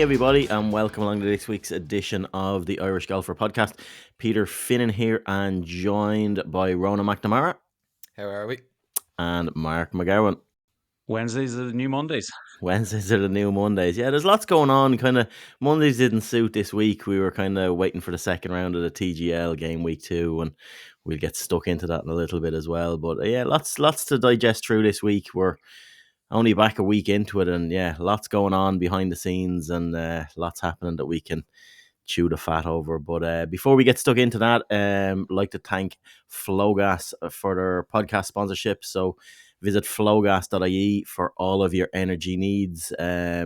everybody, and welcome along to this week's edition of the Irish Golfer Podcast. Peter Finnan here, and joined by Rona McNamara. How are we? And Mark McGowan. Wednesdays are the new Mondays. Wednesdays are the new Mondays. Yeah, there's lots going on. Mondays didn't suit this week. We were kind of waiting for the second round of the TGL game week 2, and we'll get stuck into that in a little bit as well. But yeah, lots to digest through this week. We're only back a week into it, and yeah, lots going on behind the scenes, and lots happening that we can chew the fat over. But before we get stuck into that, I'd like to thank Flowgas for their podcast sponsorship. So visit flowgas.ie for all of your energy needs. They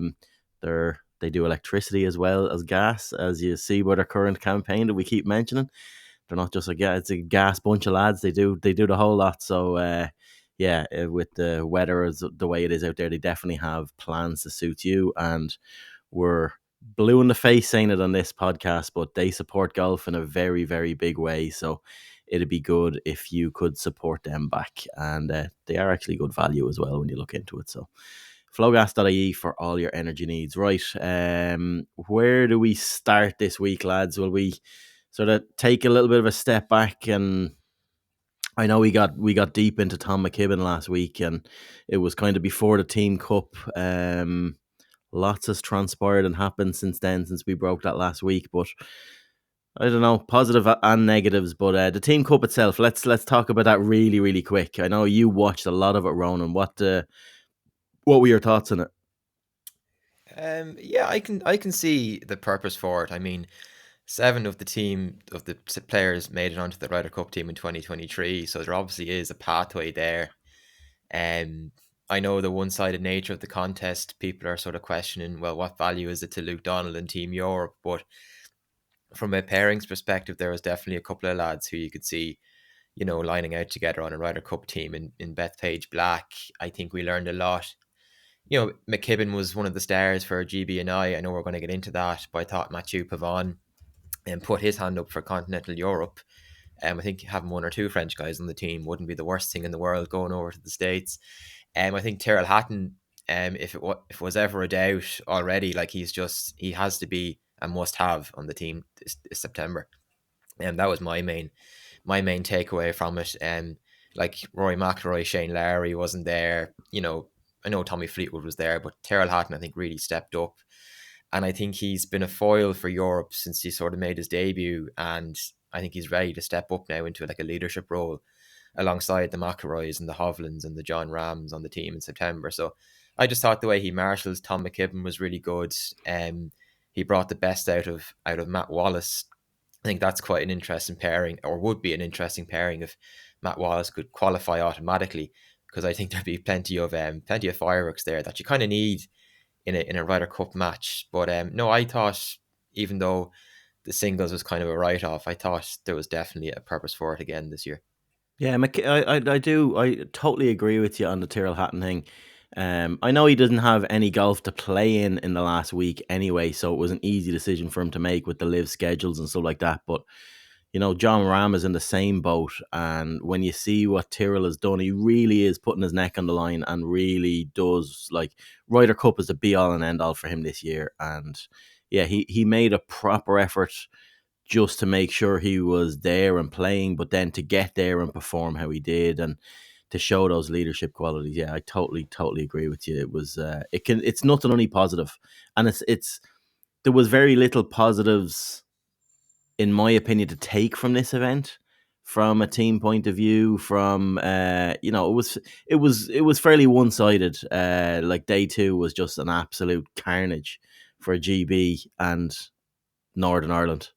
do electricity as well as gas, as you see by their current campaign that we keep mentioning. They're not just it's a gas bunch of lads. They do the whole lot. So yeah, with the weather as the way it is out there, they definitely have plans to suit you. And we're blue in the face saying it on this podcast, but they support golf in a very, very big way. So it'd be good if you could support them back. And they are actually good value as well when you look into it. So flowgas.ie for all your energy needs. Right, where do we start this week, lads? Will we sort of take a little bit of a step back? And I know we got deep into Tom McKibbin last week, and it was kind of before the Team Cup. Lots has transpired and happened since then, since we broke that last week. But I don't know, positive and negatives. But the Team Cup itself, let's talk about that really, really quick. I know you watched a lot of it, Ronan. What were your thoughts on it? Yeah, I can see the purpose for it. I mean, 7 of the players made it onto the Ryder Cup team in 2023, so there obviously is a pathway there. I know the one-sided nature of the contest, people are sort of questioning, well, what value is it to Luke Donald and Team Europe? But from a pairings perspective, there was definitely a couple of lads who you could see, lining out together on a Ryder Cup team in Bethpage Black. I think we learned a lot. McKibbin was one of the stars for GB and I know we're going to get into that, but I thought Mathieu Pavon put his hand up for continental Europe. I think having 1 or 2 French guys on the team wouldn't be the worst thing in the world going over to the States. I think Tyrrell Hatton, if it was ever a doubt already, like he has to be a must-have on the team this September. And that was my main takeaway from it. Like Rory McIlroy, Shane Lowry wasn't there. I know Tommy Fleetwood was there, but Tyrrell Hatton, I think, really stepped up. And I think he's been a foil for Europe since he sort of made his debut. And I think he's ready to step up now into like a leadership role alongside the McIlroys and the Hovlands and the John Rahms on the team in September. So I just thought the way he marshals Tom McKibbin was really good. He brought the best out of Matt Wallace. I think that's quite an interesting pairing, or would be an interesting pairing if Matt Wallace could qualify automatically, because I think there'd be plenty of fireworks there that you kind of need in a Ryder Cup match. But no, I thought, even though the singles was kind of a write-off, I thought there was definitely a purpose for it again this year. Yeah, I totally agree with you on the Tyrrell Hatton thing. I know he doesn't have any golf to play in the last week anyway, so it was an easy decision for him to make with the live schedules and stuff like that. But John Rahm is in the same boat, and when you see what Tyrrell has done, he really is putting his neck on the line and really does, like, Ryder Cup is the be all and end all for him this year. And yeah, he made a proper effort just to make sure he was there and playing, but then to get there and perform how he did and to show those leadership qualities. Yeah, I totally agree with you. It was it's nothing only positive, and it's there was very little positives, in my opinion, to take from this event from a team point of view. From it was fairly one sided. Like day 2 was just an absolute carnage for GB and Northern Ireland,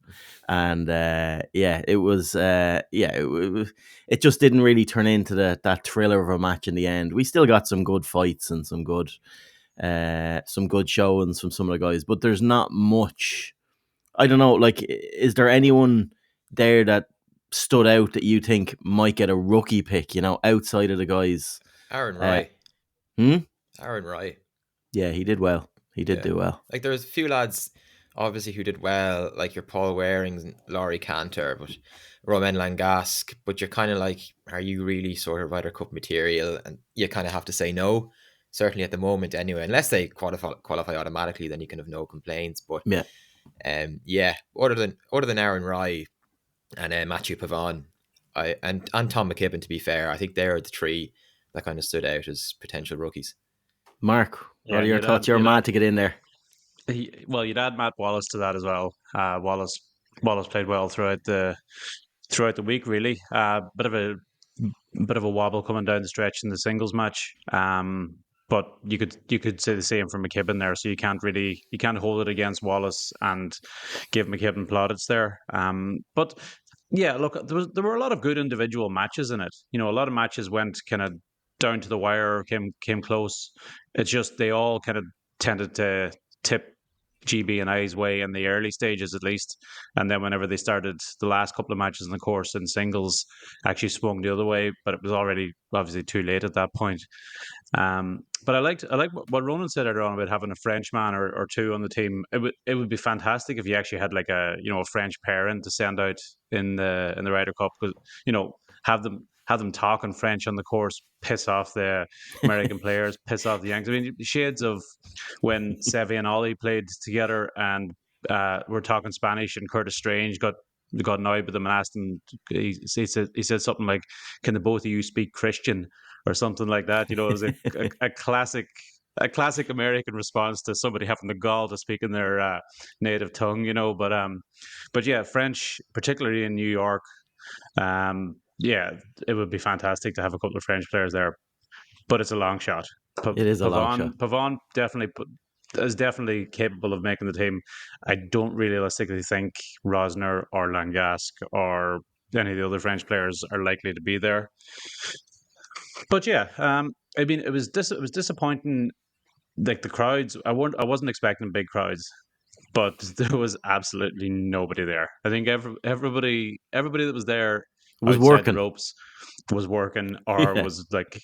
and it just didn't really turn into that thriller of a match in the end. We still got some good fights and some good showings from some of the guys, but there's not much. I don't know, like, is there anyone there that stood out that you think might get a rookie pick, outside of the guys? Aaron Rai. Aaron Rai. Yeah, he did well. He did do well. Like, there's a few lads obviously who did well, like your Paul Warings and Laurie Cantor, but Romain Langasque. But you're kind of like, are you really sort of Ryder Cup material? And you kind of have to say no. certainly at the moment anyway. Unless they qualify automatically, then you can have no complaints. But other than Aaron Rai and Matthew Pavon, and Tom McKibbin, to be fair, I think they're the three that kind of stood out as potential rookies. Mark, what are your thoughts? You're mad to get in there. You'd add Matt Wallace to that as well. Wallace played well throughout the week, really. Bit of a wobble coming down the stretch in the singles match. But you could say the same for McKibbin there. So you can't hold it against Wallace and give McKibbin plaudits there. But yeah, look, there were a lot of good individual matches in it. A lot of matches went kind of down to the wire, came close. It's just they all kind of tended to tip GB and I's way in the early stages, at least, and then whenever they started the last couple of matches in the course in singles, actually swung the other way, but it was already obviously too late at that point. But I like what Ronan said earlier on about having a Frenchman or two on the team. It would be fantastic if you actually had like a French pairing to send out in the Ryder Cup, because have them talking French on the course, piss off the American players, piss off the Yanks. I mean, shades of when Seve and Ollie played together and were talking Spanish, and Curtis Strange got annoyed with them and asked him. He said something like, "Can the both of you speak Christian?" or something like that. It was a classic American response to somebody having the gall to speak in their native tongue. But yeah, French, particularly in New York. It would be fantastic to have a couple of French players there, but it's a long shot. It is a long shot. Pavon is definitely capable of making the team. I don't realistically think Rosner or Langasque or any of the other French players are likely to be there. But yeah, I mean, it was disappointing. Like the crowds, I wasn't expecting big crowds, but there was absolutely nobody there. I think everybody that was there was outside working. the ropes was working, or was like,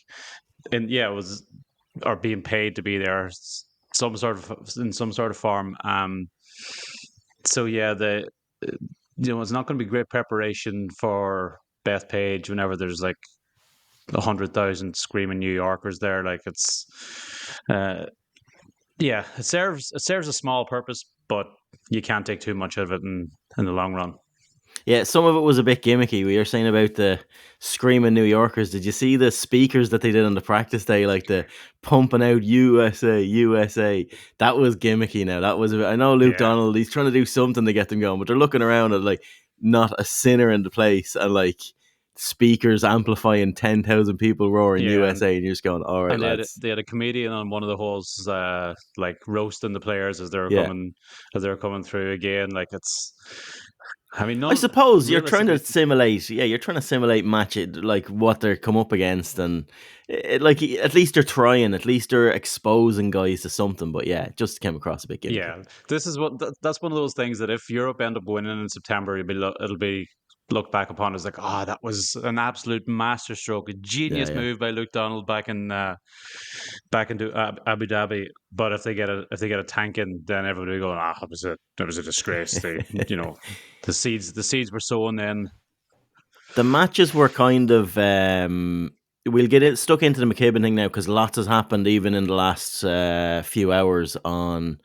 or being paid to be there, in some sort of form. So yeah, it's not going to be great preparation for Bethpage whenever there's like 100,000 screaming New Yorkers there. Like it's, it serves a small purpose, but you can't take too much of it in the long run. Yeah, some of it was a bit gimmicky. We were saying about the screaming New Yorkers. Did you see the speakers that they did on the practice day, like the pumping out USA, USA? That was gimmicky. Now that was. I know Luke Donald. He's trying to do something to get them going, but they're looking around at like not a sinner in the place, and like speakers amplifying 10,000 people roaring USA, and you're just going, all right, and they had a comedian on one of the holes, like roasting the players as they were coming through again. Like it's. I mean, I suppose you're trying to simulate. Yeah, you're trying to simulate match it like what they're come up against, and like at least they're trying. At least they're exposing guys to something. But yeah, it just came across a bit gimmicky. Yeah, that's one of those things that if Europe end up winning in September, it'll be looked back upon as like, that was an absolute masterstroke, a genius move by Luke Donald back into Abu Dhabi. But if they get a tank in, then everybody will go, it was a disgrace. They, the seeds were sown then. The matches were kind of. We'll get stuck into the McKibbin thing now because lots has happened even in the last few hours on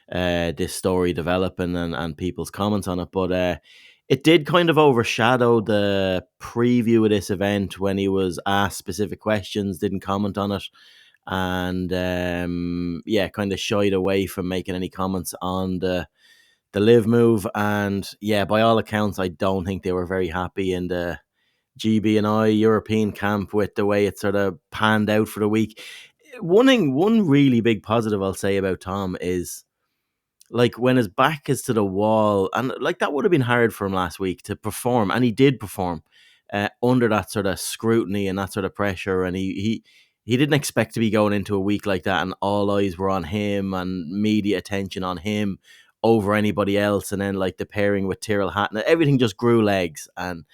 this story developing and people's comments on it. But it did kind of overshadow the preview of this event when he was asked specific questions, didn't comment on it, and kind of shied away from making any comments on the LIV move. And yeah, by all accounts, I don't think they were very happy in the GB and I European camp with the way it sort of panned out for the week. One really big positive I'll say about Tom is like when his back is to the wall, and like that would have been hard for him last week to perform, and he did perform under that sort of scrutiny and that sort of pressure, and he didn't expect to be going into a week like that and all eyes were on him and media attention on him over anybody else, and then like the pairing with Tyrrell Hatton, everything just grew legs and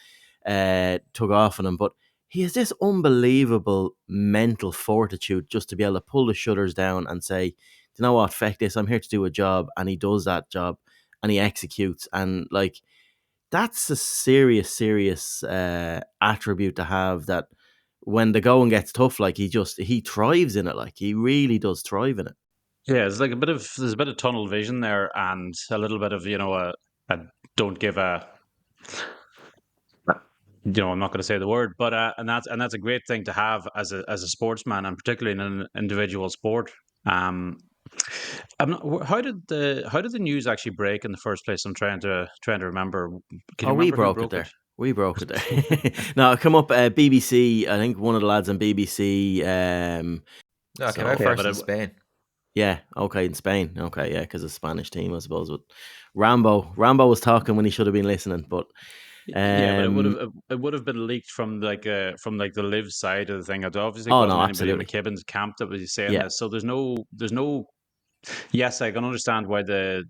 took off on him. But he has this unbelievable mental fortitude just to be able to pull the shutters down and say, you know what, feck this, I'm here to do a job, and he does that job and he executes, and like that's a serious attribute to have that when the going gets tough, like he thrives in it. Like he really does thrive in it. Yeah, it's like there's a bit of tunnel vision there, and a little bit of a don't give a I'm not going to say the word, but and that's a great thing to have as a sportsman, and particularly in an individual sport. I'm not, how did the news actually break in the first place? I'm trying to remember. Can you We remember who broke it broke there. We broke it there. No, it come up BBC. I think one of the lads on BBC. No, it came out first in Spain. Yeah, okay, in Spain. Okay, yeah, because it's a Spanish team, I suppose. But Rambo was talking when he should have been listening. But yeah, but it would have been leaked from the LIV side of the thing. It obviously Oh, wasn't no, anybody at absolutely. McKibbin's camp that was saying this. So there's no. Yes, I can understand why the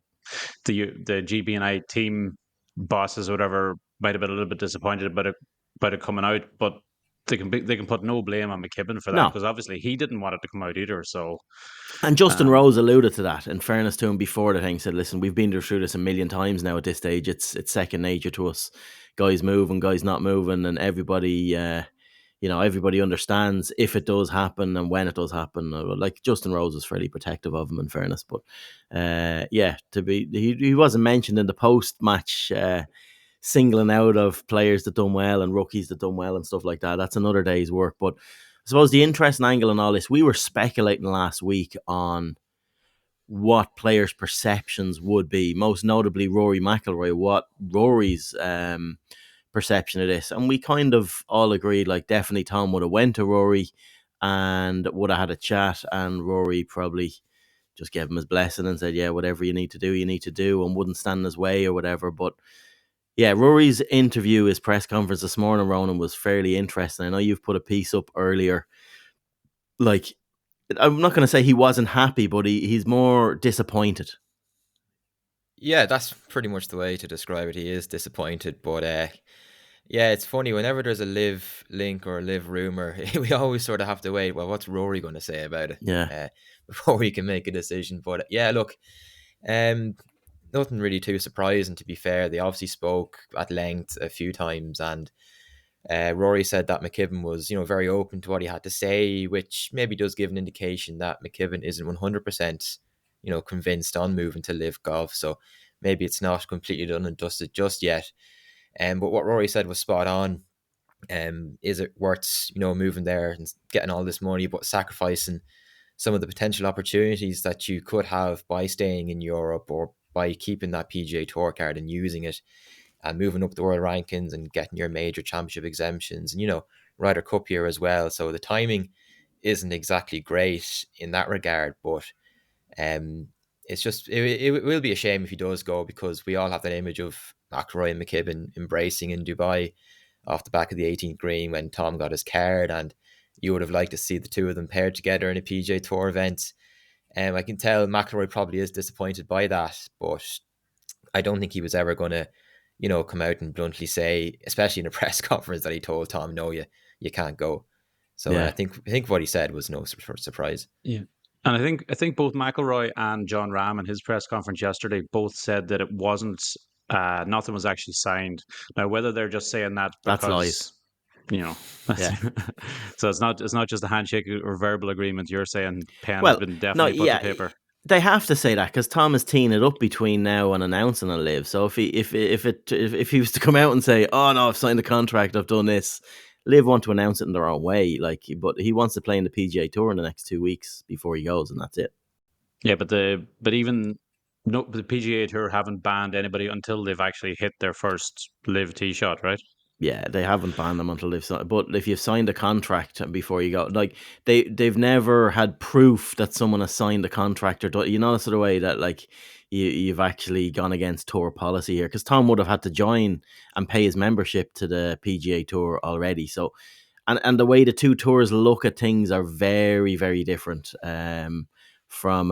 GB&I team bosses or whatever might have been a little bit disappointed about it coming out, but they can put no blame on McKibbin for that, No. because obviously he didn't want it to come out either. So, And Justin Rose alluded to that. In fairness to him, before the thing, said, "Listen, we've been through this a million times now. At this stage, it's second nature to us. Guys moving, guys not moving, and everybody." Everybody understands if it does happen and when it does happen. Like Justin Rose was fairly protective of him, in fairness, but he wasn't mentioned in the post match singling out of players that done well and rookies that done well and stuff like that. That's another day's work. But I suppose the interesting angle in all this, we were speculating last week on what players' perceptions would be, most notably Rory McIlroy, what Rory's perception of this, and we kind of all agreed, like, definitely Tom would have went to Rory and would have had a chat, and Rory probably just gave him his blessing and said, yeah, whatever you need to do, and wouldn't stand in his way or whatever. But yeah, Rory's interview, his press conference this morning, Ronan, was fairly interesting. I know you've put a piece up earlier. Like, I'm not going to say he wasn't happy, but he's more disappointed. Yeah, that's pretty much the way to describe it. He is disappointed, but yeah, it's funny. Whenever there's a live link or a live rumor, we always sort of have to wait. Well, what's Rory going to say about it? Yeah. Before we can make a decision. But yeah, look, nothing really too surprising, to be fair. They obviously spoke at length a few times, and Rory said that McKibbin was, very open to what he had to say, which maybe does give an indication that McKibbin isn't 100%, convinced on moving to LIV Golf. So maybe it's not completely done and dusted just yet. But what Rory said was spot on. Is it worth, moving there and getting all this money, but sacrificing some of the potential opportunities that you could have by staying in Europe or by keeping that PGA Tour card and using it and moving up the world rankings and getting your major championship exemptions and, Ryder Cup here as well. So the timing isn't exactly great in that regard, but it's just, it will be a shame if he does go, because we all have that image of McIlroy and McKibbin embracing in Dubai off the back of the 18th green when Tom got his card, and you would have liked to see the two of them paired together in a PGA Tour event. I can tell McIlroy probably is disappointed by that, but I don't think he was ever going to, come out and bluntly say, especially in a press conference, that he told Tom, no, you can't go. So yeah. I think what he said was no surprise. Yeah. And I think both McIlroy and John Rahm in his press conference yesterday both said that it wasn't, nothing was actually signed. Now, whether they're just saying that because, that's lies. Yeah. So it's not just a handshake or verbal agreement. You're saying pen has been definitely put to paper. They have to say that because Tom is teeing it up between now and announcing a LIV. So if he was to come out and say, "Oh no, I've signed the contract, I've done this," LIV want to announce it in their own way. But he wants to play in the PGA Tour in the next 2 weeks before he goes, and that's it. Yeah, but the PGA Tour haven't banned anybody until they've actually hit their first LIV tee shot, right? Yeah, they haven't banned them until they've signed. But if you've signed a contract before you go, like they've never had proof that someone has signed a contract, or the sort of way that you've actually gone against tour policy here. Because Tom would have had to join and pay his membership to the PGA Tour already. So, and the way the two tours look at things are very, very different. From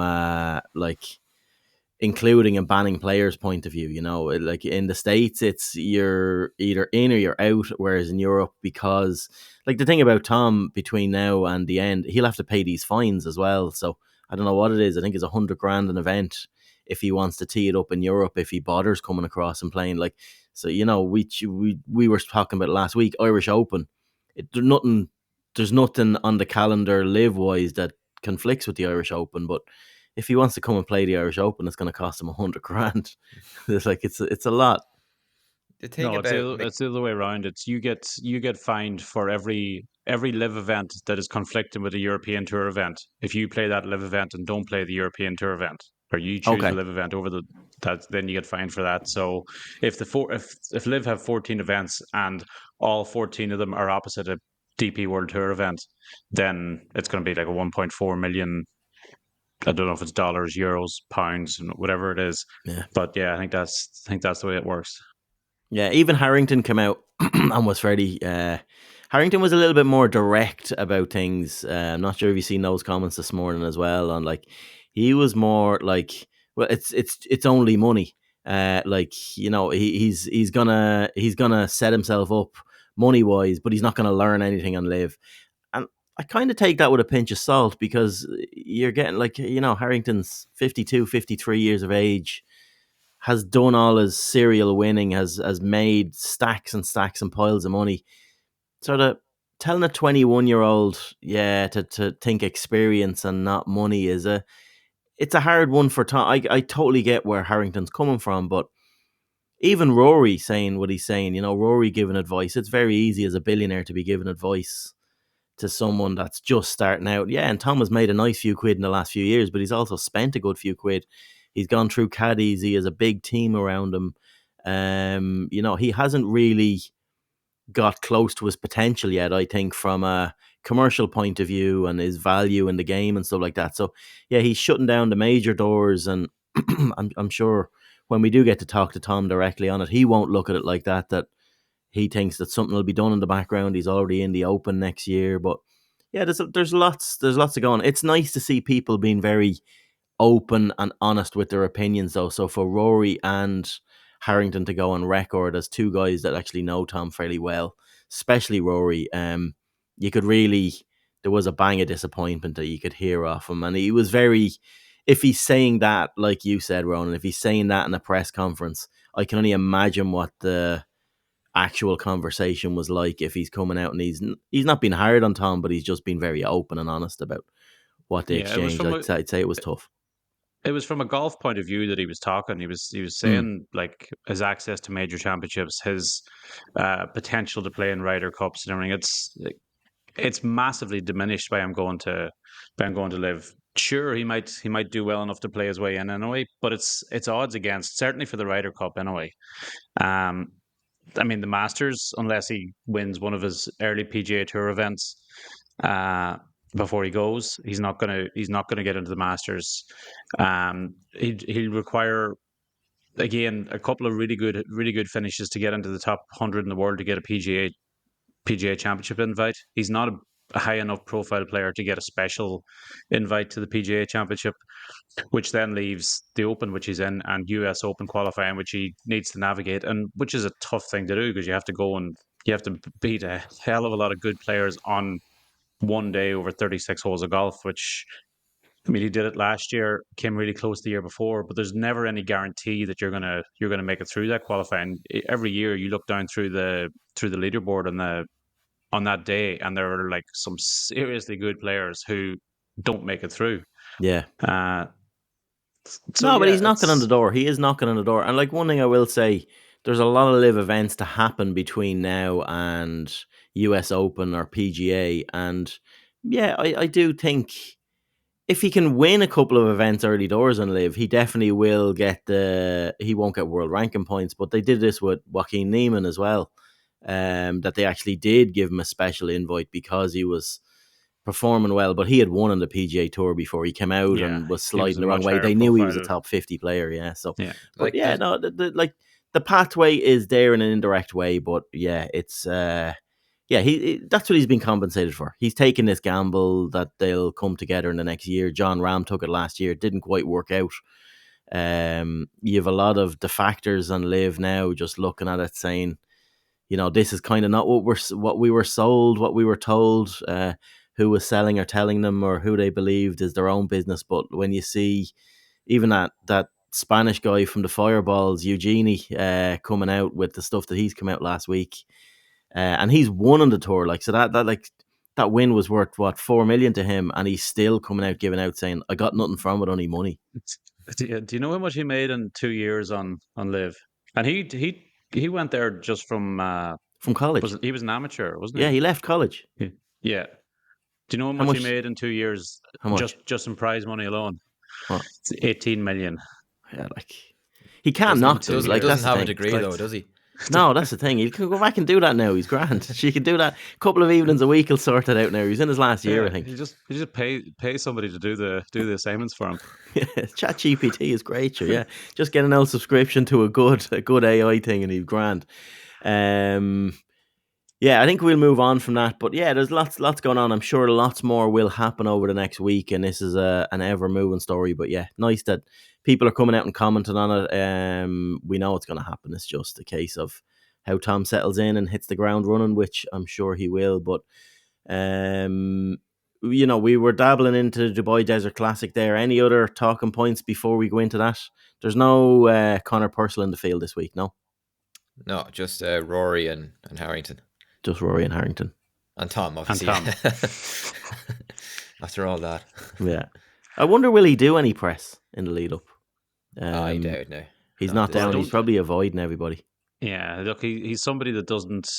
including and banning players' point of view, like in the States, it's you're either in or you're out, whereas in Europe, because like the thing about Tom, between now and the end, he'll have to pay these fines as well. So I don't know what it is. I think it's $100,000 an event if he wants to tee it up in Europe, if he bothers coming across and playing. We were talking about last week, Irish Open. Nothing there's nothing on the calendar live wise that conflicts with the Irish Open, but if he wants to come and play the Irish Open, it's going to cost him 100 grand. It's like it's a lot. The thing No, about it's the other way around. It's you get fined for every live event that is conflicting with a European Tour event. If you play that live event and don't play the European Tour event, or you choose the Okay. live event over that, then you get fined for that. So if if live have 14 events and all 14 of them are opposite a DP World Tour event, then it's going to be like a 1.4 million. I don't know if it's dollars, euros, pounds, and whatever it is. Yeah. But yeah, I think that's the way it works. Yeah, even Harrington came out and was fairly. Harrington was a little bit more direct about things. I'm not sure if you've seen those comments this morning as well. On like, he was more like, well, it's only money. Like, you know, he's gonna set himself up money wise, but he's not gonna learn anything and live. And I kind of take that with a pinch of salt, because you're getting, like, you know, Harrington's 52, 53 years of age, has done all his serial winning, has made stacks and stacks and piles of money. Sort of telling a 21-year-old, yeah, to think experience and not money it's a hard one for Tom. I totally get where Harrington's coming from, but even Rory saying what he's saying, you know, Rory giving advice. It's very easy as a billionaire to be giving advice to someone that's just starting out. Yeah, and Tom has made a nice few quid in the last few years, but he's also spent a good few quid. He's gone through caddies. He has a big team around him. You know, he hasn't really got close to his potential yet, I think, from a commercial point of view and his value in the game and stuff like that. So yeah, he's shutting down the major doors, and I'm sure when we do get to talk to Tom directly on it, he won't look at it like that. That he thinks that something will be done in the background. He's already in the Open next year, but yeah, there's lots to go on. It's nice to see people being very open and honest with their opinions, though. So for Rory and Harrington to go on record as two guys that actually know Tom fairly well, especially Rory, you could really, there was a bang of disappointment that you could hear off him, and he was very. If he's saying that, like you said, Ronan, if he's saying that in a press conference, I can only imagine what the actual conversation was like if he's coming out and he's not been hard on Tom, but he's just been very open and honest about what they Yeah, exchanged. I'd say it was tough. it was from a golf point of view that he was talking. He was saying like his access to major championships, his potential to play in Ryder Cups and everything. It's massively diminished by him going to live. Sure, he might do well enough to play his way in anyway, but it's odds against, certainly for the Ryder Cup anyway. I mean, the Masters, unless he wins one of his early PGA Tour events before he goes, he's not gonna get into the Masters. He'll require, again, a couple of really good finishes to get into the top 100 in the world to get a PGA Championship invite. He's not a high enough profile player to get a special invite to the PGA Championship, which then leaves the Open, which he's in, and US Open qualifying, which he needs to navigate, and which is a tough thing to do because you have to go and you have to beat a hell of a lot of good players on one day over 36 holes of golf, which, I mean, he did it last year, came really close the year before, but there's never any guarantee that you're gonna make it through that qualifying. Every year you look down through the leaderboard on that day, and there are like some seriously good players who don't make it through. Yeah. So No, but yeah, he's knocking on the door. He is knocking on the door. And like, one thing I will say, there's a lot of live events to happen between now and US Open or PGA. And yeah, I do think if he can win a couple of events early doors and live, he definitely will get he won't get world ranking points, but they did this with Joaquin Neiman as well. That they actually did give him a special invite because he was performing well, but he had won on the PGA Tour before he came out and was he was sliding a the wrong much way. higher They knew he was a profile. top 50 player, yeah. So, Yeah. but like yeah, there's no, the pathway is there in an indirect way, but yeah, it's yeah, that's what he's been compensated for. He's taken this gamble that they'll come together in the next year. John Ram took it last year; it didn't quite work out. You have a lot of defactors on live now, just looking at it, saying, you know, this is kind of not what we were sold, what we were told. Who was selling or telling them, or who they believed, is their own business. But when you see even that Spanish guy from the Fireballs, Eugenie, coming out with the stuff that he's come out last week, and he's won on the tour, like, so that like, that win was worth what, 4 million to him, and he's still coming out giving out saying, "I got nothing from it, only money." Do you know how much he made in 2 years on LIV? And he went there just from From college. he was an amateur, wasn't Yeah, he left college. he? Yeah. Do you know how How much he much? made in 2 years? How much? Just in prize money alone. What? It's 18 million. Yeah, like he can't Doesn't, not do. doesn't, Like that's doesn't the have a thing. degree Like- though, does he? No, that's the thing. He can go back and do that now. He's grand. She can do that. A couple of evenings a week. He'll sort it out now. He's in his last year, I think. You just pay somebody to do the assignments for him. Chat GPT is great, sure. Yeah, just get an old subscription to a good AI thing, and he's grand. Yeah, I think we'll move on from that. But yeah, there's lots going on. I'm sure lots more will happen over the next week, and this is an ever moving story. But yeah, nice that people are coming out and commenting on it. We know it's going to happen. It's just a case of how Tom settles in and hits the ground running, which I'm sure he will. But we were dabbling into the Dubai Desert Classic there. Any other talking points before we go into that? There's no Connor Purcell in the field this week, no? No, just Rory and Harrington. Just Rory and Harrington. And Tom, obviously. Tom. After all that. Yeah. I wonder, will he do any press in the lead up? I doubt now. He's Not not this down. week. He's probably avoiding everybody. Yeah, look, he's somebody that doesn't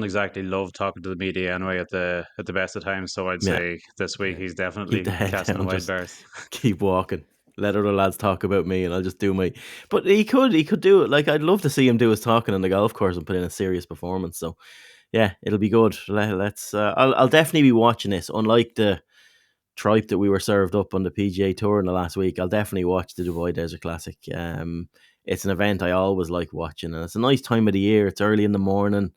exactly love talking to the media anyway at the best of times. So I'd Yeah. say this week he's definitely Keep the head casting a down, wide just- berth. Keep walking. Let other lads talk about me, and I'll just do my. But he could do it. Like, I'd love to see him do his talking on the golf course and put in a serious performance. So yeah, it'll be good. Let's. I'll definitely be watching this. Unlike the tripe that we were served up on the PGA Tour in the last week, I'll definitely watch the Dubai Desert Classic. It's an event I always like watching, and it's a nice time of the year. It's early in the morning.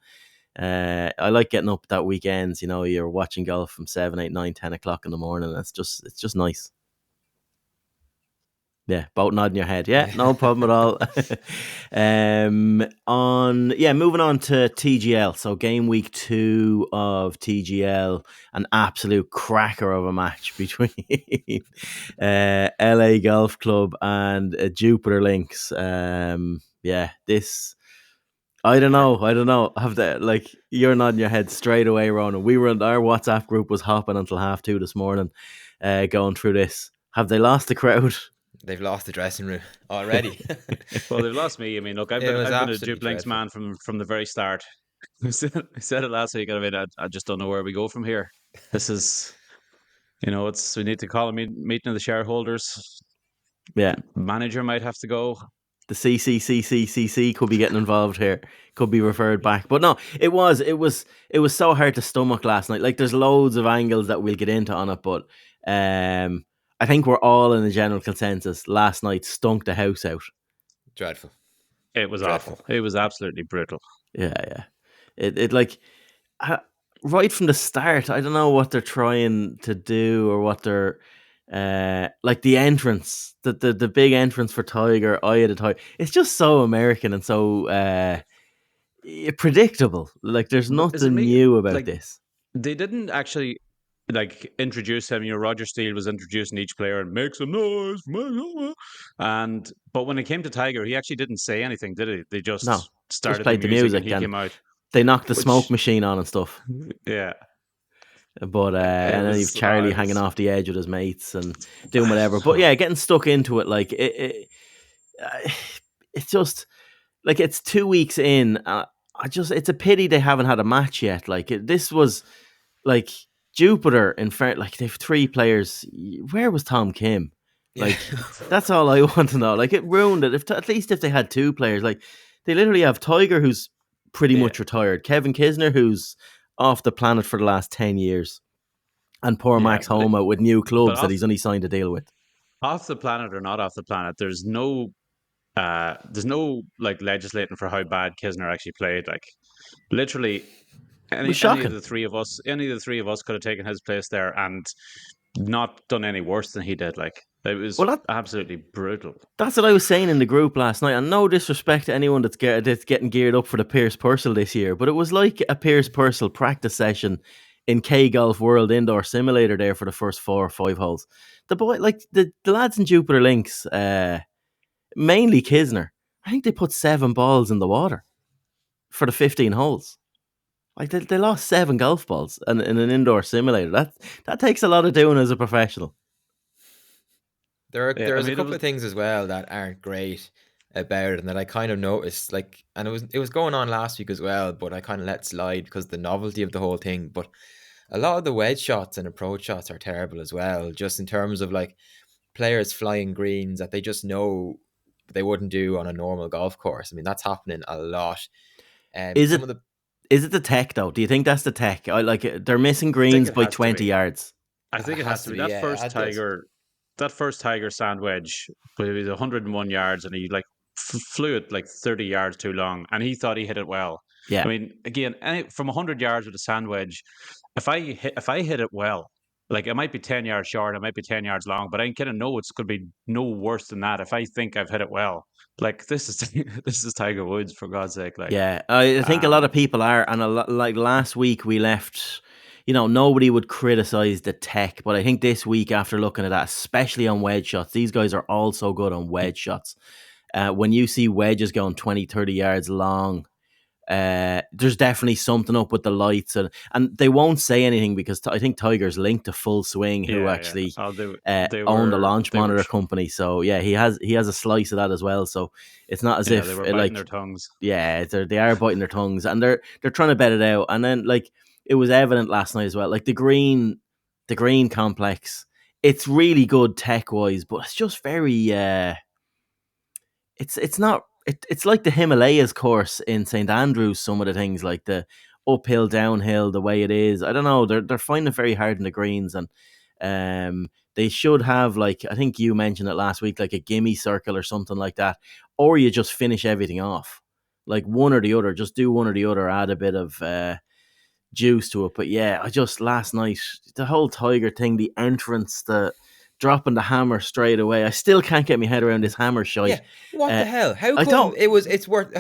I like getting up that weekends. You know, you're watching golf from 7, 8, 9, 10 o'clock in the morning. It's just nice. Yeah, both nodding your head. Yeah, no problem at all. Moving on to TGL. So game week 2 of TGL, an absolute cracker of a match between LA Golf Club and Jupiter Links. This. I don't know. You're nodding your head straight away, Ronan. Our WhatsApp group was hopping until 2:30 this morning, going through this. Have they lost the crowd? They've lost the dressing room already. Well, they've lost me. I mean, look, I've It been was a absolutely Duke Links man from the very start. I said it last week. I mean, I just don't know where we go from here. This is, we need to call a meeting of the shareholders. Yeah. Manager might have to go. The CCCCCC could be getting involved here. Could be referred back. But no, it was so hard to stomach last night. Like, there's loads of angles that we'll get into on it, but I think we're all in a general consensus. Last night stunk the house out. Dreadful. It was awful. It was absolutely brutal. Yeah. It right from the start, I don't know what they're trying to do or what they're like the entrance, the big entrance for Tiger, Eye of the Tiger. It's just so American and so predictable. Like, there's nothing new about this. They didn't actually introduce him. Roger Steele was introducing each player and make some noise. But when it came to Tiger, he actually didn't say anything, did he? They just started played the the music and he came out. They knocked the smoke machine on and stuff. Yeah. But and then you've Charlie hanging off the edge with his mates and doing whatever. But yeah, getting stuck into it, like it's just like it's 2 weeks in. It's a pity they haven't had a match yet. Like this was like Jupiter in fact. Like they've 3 players. Where was Tom Kim? Like that's all I want to know. Like it ruined it. At least if they had 2 players, like they literally have Tiger, who's pretty much retired, Kevin Kisner, who's off the planet for the last 10 years, and poor Max Homa with new clubs that he's only signed a deal with. Off the planet or not off the planet, there's no like legislating for how bad Kisner actually played. Like literally any of the three of us could have taken his place there and not done any worse than he did. Like it was absolutely brutal. That's what I was saying in the group last night. And no disrespect to anyone that's getting geared up for the Pierce Purcell this year, but it was like a Pierce Purcell practice session in K Golf World Indoor Simulator there for the first 4 or 5 holes. The boy, like the lads in Jupiter Links, mainly Kisner, I think they put 7 balls in the water for the 15 holes. Like they lost 7 golf balls in an indoor simulator. That takes a lot of doing as a professional. There's a couple of things as well that aren't great about it, and that I kind of noticed, like, and it was going on last week as well, but I kind of let slide because of the novelty of the whole thing. But a lot of the wedge shots and approach shots are terrible as well, just in terms of like players flying greens that they just know they wouldn't do on a normal golf course. I mean, that's happening a lot. Is it the tech though? Do you think that's the tech? They're missing greens by 20 yards. I think it has to be. That first Tiger sand wedge, it was 101 yards, and he like flew it like 30 yards too long, and he thought he hit it well. Yeah. I mean, again, from 100 yards with a sand wedge, if I hit it well, like it might be 10 yards short, it might be 10 yards long, but I kind of know it's going to be no worse than that if I think I've hit it well. Like this is Tiger Woods, for God's sake. Like, yeah, I think a lot of people are, and like last week we left. Nobody would criticize the tech, but I think this week, after looking at that, especially on wedge shots, these guys are all so good on wedge shots. When you see wedges going 20, 30 yards long, there's definitely something up with the lights, and they won't say anything because I think Tiger's linked to Full Swing, who actually owned the launch monitor company. So yeah, he has a slice of that as well. So it's not as if they were biting their tongues. Yeah, they are biting their tongues, and they're trying to bet it out. And then like it was evident last night as well. Like the green complex, it's really good tech wise, but it's just very it's not. It's like the Himalayas course in St Andrews. Some of the things, like the uphill, downhill, the way it is, I don't know. They're finding it very hard in the greens, and they should have, like, I think you mentioned it last week, like a gimme circle or something like that, or you just finish everything off, like one or the other. Just do one or the other. Add a bit of juice to it. But yeah, I just last night the whole Tiger thing, the entrance, the dropping the hammer straight away. I still can't get my head around this hammer shite. Yeah, what the hell? How come it's worth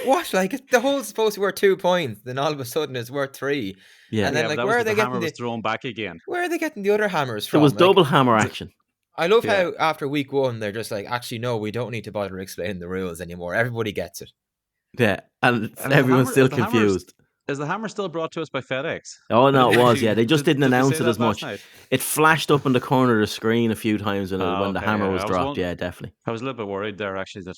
what? Like the hole's supposed to be worth 2 points, then all of a sudden it's worth 3. Yeah, and then like where are they getting was thrown back again? Where are they getting the other hammers from? There was double hammer action. I love how after week 1 they're just like, actually no, we don't need to bother explaining the rules anymore. Everybody gets it. Yeah, and everyone's still confused. Is the hammer still brought to us by FedEx? Oh no, it was. Yeah, they just didn't announce it as much. It flashed up in the corner of the screen a few times when the hammer was dropped. Yeah, definitely. I was a little bit worried there, actually. That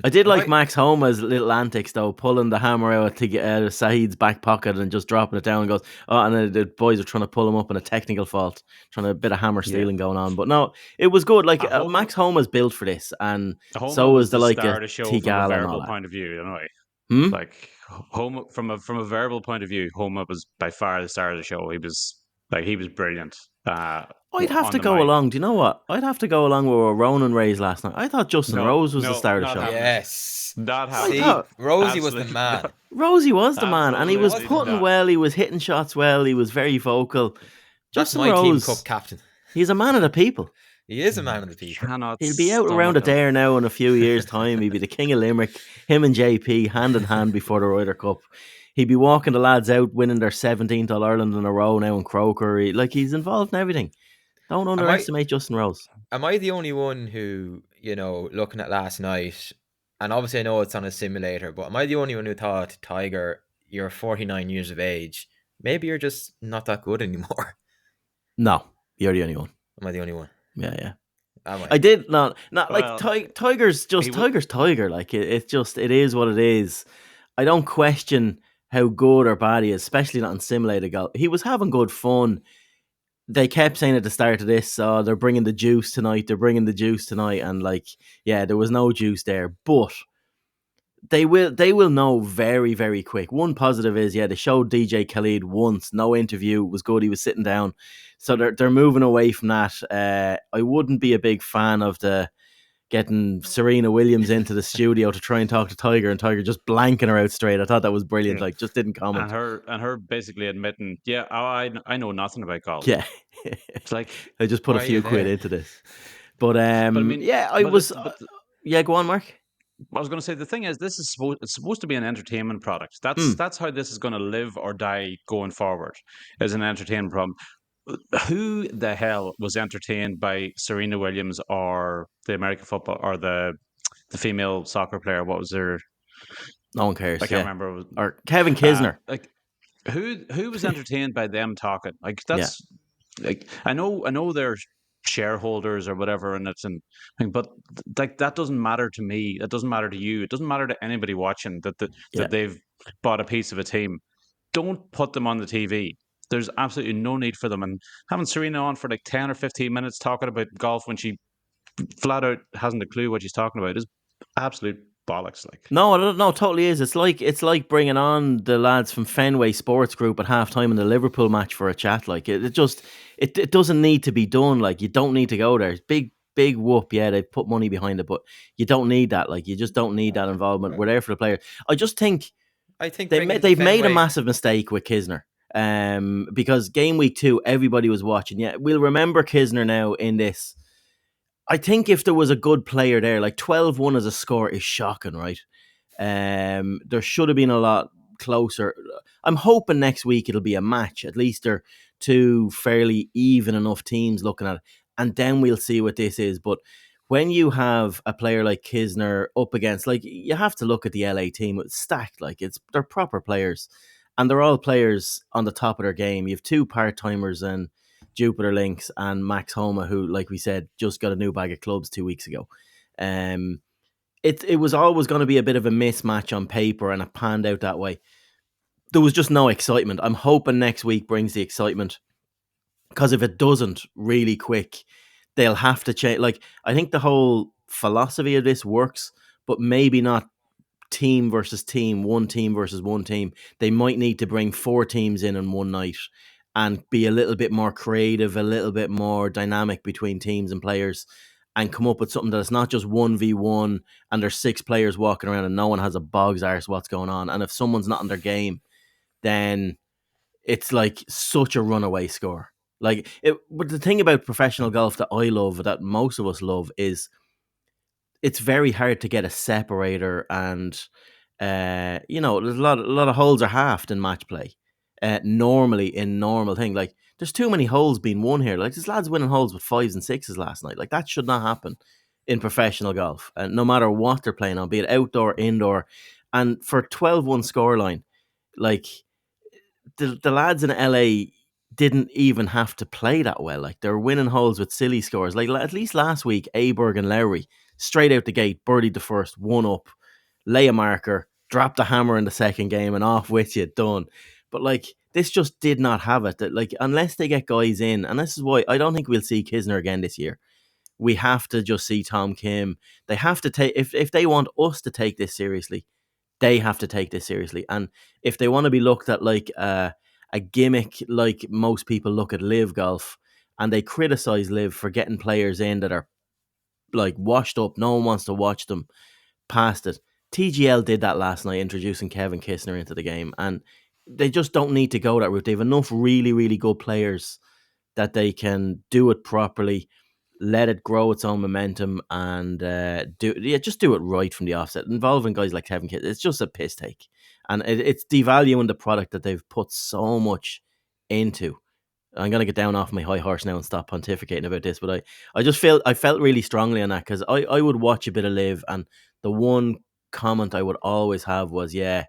I did like Max Homa's little antics though, pulling the hammer out to get out of Saeed's back pocket and just dropping it down, and goes, and then the boys are trying to pull him up in a technical fault, a bit of hammer stealing going on. But no, it was good. Like Max Homa's built for this, and so was the like a TGL and all that. Point of view, anyway. Like Homa, from a verbal point of view, Homa was by far the star of the show. He was brilliant. I'd have to go along. Do you know what? I'd have to go along with what Ronan raised last night. I thought Justin Rose was the star of the show. Happening. Yes, not happening. Rosie was the man. Rosie was the man, and he was putting well. He was hitting shots well. He was very vocal. Justin Rose, Team Cup captain. He's a man of the people. He is a man of the people. He'll be out around Adair now in a few years' time. He'll be the king of Limerick. Him and JP hand in hand before the Ryder Cup. He'd be walking the lads out, winning their 17th All Ireland in a row now in Croker. He's involved in everything. Don't underestimate Justin Rose. Am I the only one who, looking at last night, and obviously I know it's on a simulator, but am I the only one who thought, Tiger, you're 49 years of age, maybe you're just not that good anymore? No, you're the only one. Am I the only one? Yeah. I did not like Tiger's just Tiger's Tiger. Like it is what it is. I don't question how good or bad he is, especially not in simulated golf. He was having good fun. They kept saying at the start of this, they're bringing the juice tonight. And there was no juice there, but they will know very, very quick. One positive is, they showed DJ Khalid once. No interview, was good. He was sitting down. So they're moving away from that. I wouldn't be a big fan of the getting Serena Williams into the studio to try and talk to Tiger, and Tiger just blanking her out straight. I thought that was brilliant. Like, just didn't comment. And her basically admitting, I know nothing about golf. Yeah. It's like, I just put a few quid into this. But I mean, go on, Mark. I was going to say, the thing is, it's supposed to be an entertainment product. That's how this is going to live or die going forward, as an entertainment problem. Who the hell was entertained by Serena Williams or the American football or the female soccer player? What was her? No one cares. I can't remember. Or Kevin Kisner. Like who was entertained by them talking? Like Yeah. that's like I know they're shareholders or whatever, and but like that doesn't matter to me. That doesn't matter to you. It doesn't matter to anybody watching that they've bought a piece of a team. Don't put them on the TV. There's absolutely no need for them. And having Serena on for like 10 or 15 minutes talking about golf when she flat out hasn't a clue what she's talking about is absolute bollocks. Like No, totally is. It's like bringing on the lads from Fenway Sports Group at halftime in the Liverpool match for a chat. Like it doesn't need to be done. Like you don't need to go there. It's big whoop. Yeah, they've put money behind it, but you don't need that. Like you just don't need that involvement. We're there for the players. I think they've made a massive mistake with Kisner. Because game week 2, everybody was watching. Yeah, we'll remember Kisner now in this. I think if there was a good player there, like 12-1 as a score is shocking, right? There should have been a lot closer. I'm hoping next week it'll be a match. At least they're two fairly even enough teams looking at it. And then we'll see what this is. But when you have a player like Kisner up against, like, you have to look at the LA team. It's stacked. Like, they're proper players. And they're all players on the top of their game. You have 2 part-timers and Jupiter Lynx and Max Homa, who, like we said, just got a new bag of clubs 2 weeks ago. It was always going to be a bit of a mismatch on paper, and it panned out that way. There was just no excitement. I'm hoping next week brings the excitement, because if it doesn't really quick, they'll have to change. Like, I think the whole philosophy of this works, but maybe not team versus team, one team versus one team. They might need to bring 4 teams in one night and be a little bit more creative, a little bit more dynamic between teams and players, and come up with something that's not just 1v1 and there's 6 players walking around and no one has a bog's arse what's going on. And if someone's not in their game, then it's like such a runaway score. But the thing about professional golf that I love, that most of us love, is it's very hard to get a separator, and there's a lot of holes are halved in match play. Normally in normal thing, like, there's too many holes being won here. Like, there's lads winning holes with 5s and 6s last night. Like, that should not happen in professional golf, no matter what they're playing on, be it outdoor, indoor. And for 12-1 scoreline, like, the lads in LA didn't even have to play that well. Like, they're winning holes with silly scores. Like, at least last week, Aberg and Lowry, straight out the gate, birdied the first, 1 up, lay a marker, drop the hammer in the second game, and off with you, done. But, like, this just did not have it. That, like, unless they get guys in, and this is why I don't think we'll see Kisner again this year. We have to just see Tom Kim. They have to take, if they want us to take this seriously, they have to take this seriously. And if they want to be looked at like a gimmick, like most people look at LIV Golf, and they criticize LIV for getting players in that are like washed up, no one wants to watch them past it. TGL did that last night, introducing Kevin Kisner into the game, and they just don't need to go that route. They have enough really, really good players that they can do it properly, let it grow its own momentum, and just do it right from the offset. Involving guys like Kevin Kisner, it's just a piss take, and it's devaluing the product that they've put so much into. I'm going to get down off my high horse now and stop pontificating about this, but I felt really strongly on that, because I would watch a bit of LIV, and the one comment I would always have was, they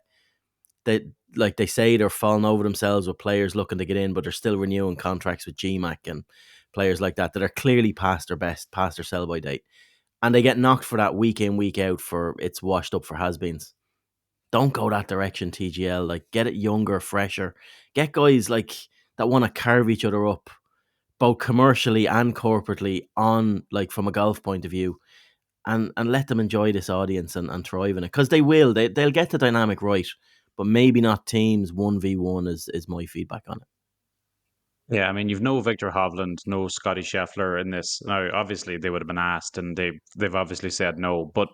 say they're falling over themselves with players looking to get in, but they're still renewing contracts with GMAC and players like that are clearly past their sell-by date. And they get knocked for that week in, week out for it's washed up for has-beens. Don't go that direction, TGL. Like, get it younger, fresher. Get guys like that want to carve each other up, both commercially and corporately, on, like, from a golf point of view, and let them enjoy this audience and thrive in it. Because they will. They'll get the dynamic right, but maybe not teams 1v1 is my feedback on it. Yeah, I mean, you've no Victor Hovland, no Scotty Scheffler in this. Now, obviously, they would have been asked, and they've obviously said no. But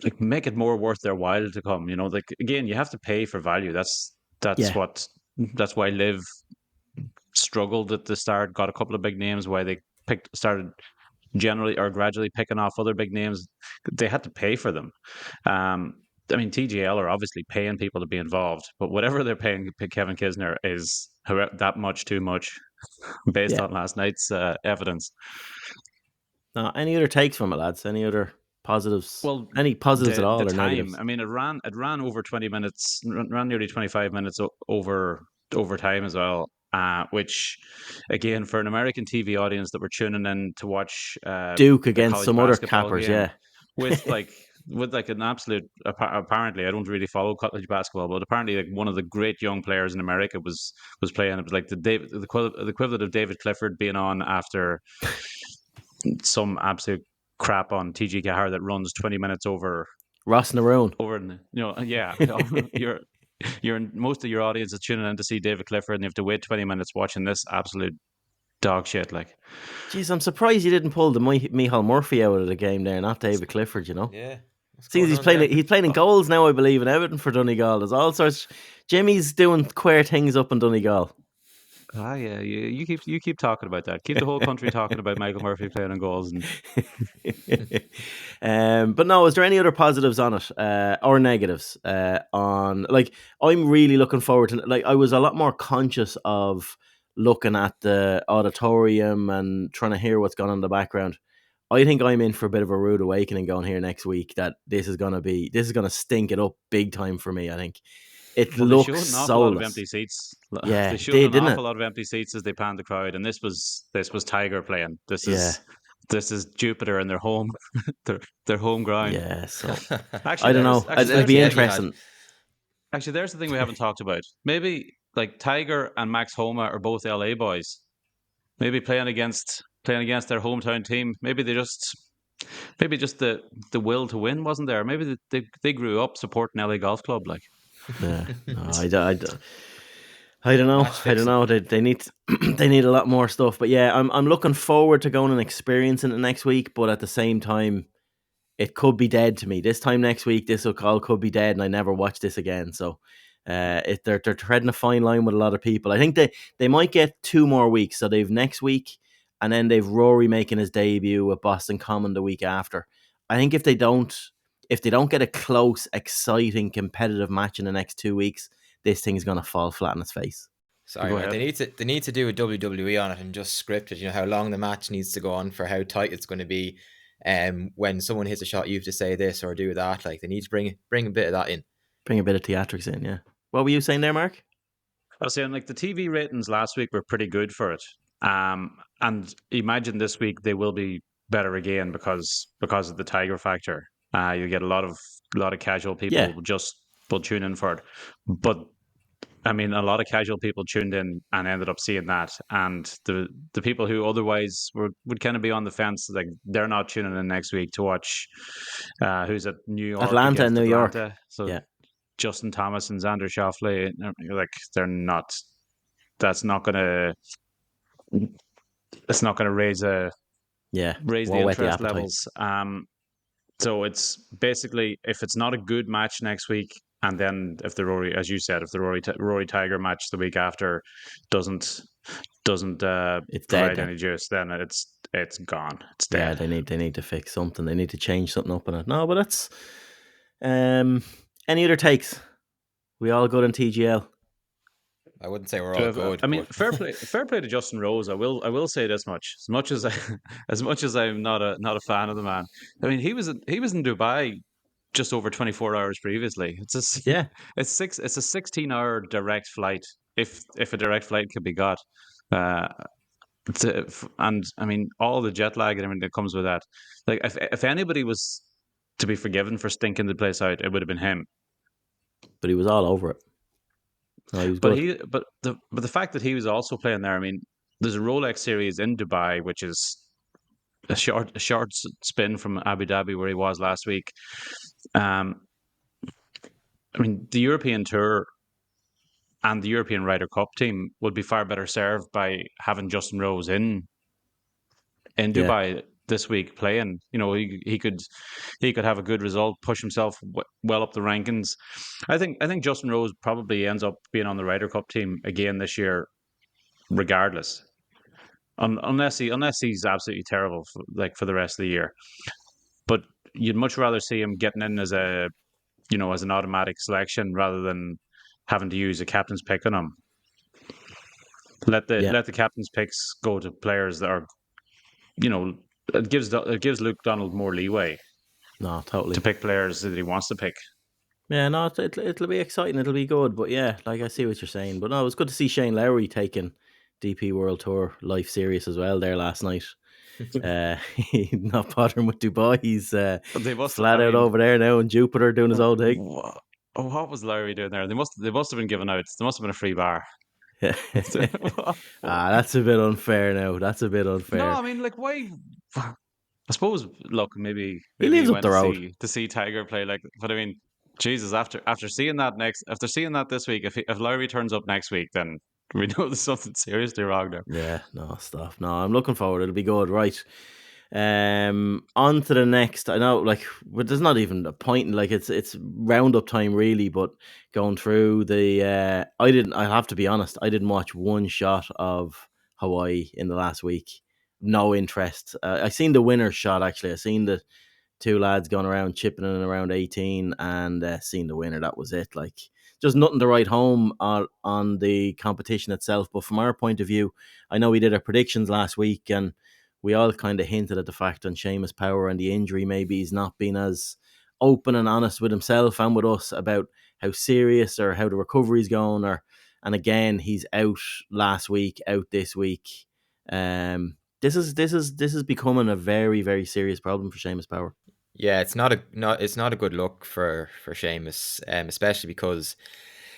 like, make it more worth their while to come. You know, like, again, you have to pay for value. That's why LIV struggled at the start. Got a couple of big names. Why they started generally or gradually picking off other big names. They had to pay for them. I mean, TGL are obviously paying people to be involved, but whatever they're paying Kevin Kisner is that much too much based on last night's evidence. Any other takes from it, lads? Any other positives? Well, Any positives at all the or time. negatives? I mean, it ran over 20 minutes, ran nearly 25 minutes over time as well. Which, again, for an American TV audience that were tuning in to watch Duke a against college some other basketball cappers, game yeah. with like an absolute, apparently I don't really follow college basketball, but apparently like one of the great young players in America was playing. It was like the equivalent of David Clifford being on after some absolute crap on TGL that runs 20 minutes over Ross Naroon. yeah. Most of your audience is tuning in to see David Clifford, and you have to wait 20 minutes watching this absolute dog shit. Like, Jeez, I'm surprised you didn't pull the Michael Murphy out of the game there, not David Clifford. Yeah. Seems he's playing in goals now, I believe, in Everton for Donegal. There's all sorts. Jimmy's doing queer things up in Donegal. yeah, you keep talking about that. Keep the whole country talking about Michael Murphy playing in goals. But no, is there any other positives on it or negatives on? Like, I'm really looking forward to. Like, I was a lot more conscious of looking at the auditorium and trying to hear what's going on in the background. I think I'm in for a bit of a rude awakening going here next week. That this is gonna stink it up big time for me. I think it looks they showed an awful soulless. lot of empty seats. Yeah, they showed an awful it? lot of empty seats as they panned the crowd, and this was Tiger playing. This is Jupiter and their home, their home ground. Yeah, so actually, I don't know. It'll be interesting. Actually, there's the thing we haven't talked about. Maybe like Tiger and Max Homa are both LA boys. Maybe playing against their hometown team. Maybe just the will to win wasn't there. Maybe they grew up supporting LA Golf Club. Like, yeah, no, I don't know. I don't know. They need they need a lot more stuff. But yeah, I'm looking forward to going and experiencing it next week. But at the same time, it could be dead to me. This time next week, this all could be dead, and I never watch this again. So, they're treading a fine line with a lot of people. I think they might get 2 more weeks. So they've next week, and then they've Rory making his debut at Boston Common the week after. I think if they don't get a close, exciting, competitive match in the next 2 weeks, this thing's gonna fall flat on its face. Sorry, man. They need to do a WWE on it and just script it. You know how long the match needs to go on for, how tight it's going to be. When someone hits a shot, you have to say this or do that. Like, they need to bring a bit of that in. Bring a bit of theatrics in, yeah. What were you saying there, Mark? I was saying, like, the TV ratings last week were pretty good for it. And imagine this week they will be better again because of the Tiger factor. You get a lot of casual people will tune in for it. But I mean, a lot of casual people tuned in and ended up seeing that, and the people who otherwise would kind of be on the fence, like, they're not tuning in next week to watch who's at New York, Atlanta and New York. So yeah. Justin Thomas and Xander Schauffele, like, they're not. That's not gonna. It's not gonna raise the interest levels. So it's basically, if it's not a good match next week, and then if the Rory, as you said, if the Rory Tiger match the week after doesn't provide any juice, then it's gone. It's dead. Yeah, they need to fix something. They need to change something up in it. No, but that's any other takes? We all good on TGL? I wouldn't say we're all good. I mean, fair play to Justin Rose. I will say this much: as much as I'm not a fan of the man. I mean, he was in Dubai just over 24 hours previously. It's a 16-hour direct flight, if a direct flight could be got. And I mean, all the jet lag and everything that comes with that. Like, if anybody was to be forgiven for stinking the place out, it would have been him. But he was all over it. No, he was good. But the fact that he was also playing there, I mean, there's a Rolex series in Dubai, which is a short spin from Abu Dhabi, where he was last week. I mean, the European Tour and the European Ryder Cup team would be far better served by having Justin Rose in Dubai this week playing. You know, he could have a good result, push himself well up the rankings. I think Justin Rose probably ends up being on the Ryder Cup team again this year, regardless, unless he's absolutely terrible for the rest of the year. But you'd much rather see him getting in as an automatic selection rather than having to use a captain's pick on him. Let the captain's picks go to players that are, it gives Luke Donald more leeway. No, totally. to pick players that he wants to pick. Yeah, no, it'll be exciting. It'll be good. But yeah, like I see what you're saying. But no, it was good to see Shane Lowry taking DP World Tour life serious as well there last night. Not bothering with Dubai. He's They must. flat out over there now in Jupiter doing his own thing. What was Lowry doing there? They must have been given out. There must have been a free bar. That's a bit unfair now. That's a bit unfair. No, I mean, like, why? I suppose. Look, maybe he lives he up the road to see Tiger play. Like, but I mean, Jesus, after seeing that this week, if Lowry turns up next week, then we know there's something seriously wrong there. Yeah, no, stuff. No, I'm looking forward. It'll be good, right? On to the next. I know, like, but there's not even a point. Like, it's roundup time, really. But going through the, I have to be honest. I didn't watch one shot of Hawaii in the last week. No interest. I seen the winner's shot actually. I seen the two lads going around chipping in around 18 and seen the winner. That was it. Like, just nothing to write home on the competition itself. But from our point of view, I know we did our predictions last week and we all kind of hinted at the fact on Seamus Power and the injury. Maybe he's not been as open and honest with himself and with us about how serious or how the recovery's going. And again, he's out last week, out this week. This is becoming a very, very serious problem for Seamus Power. Yeah, it's not a good look for Seamus, especially because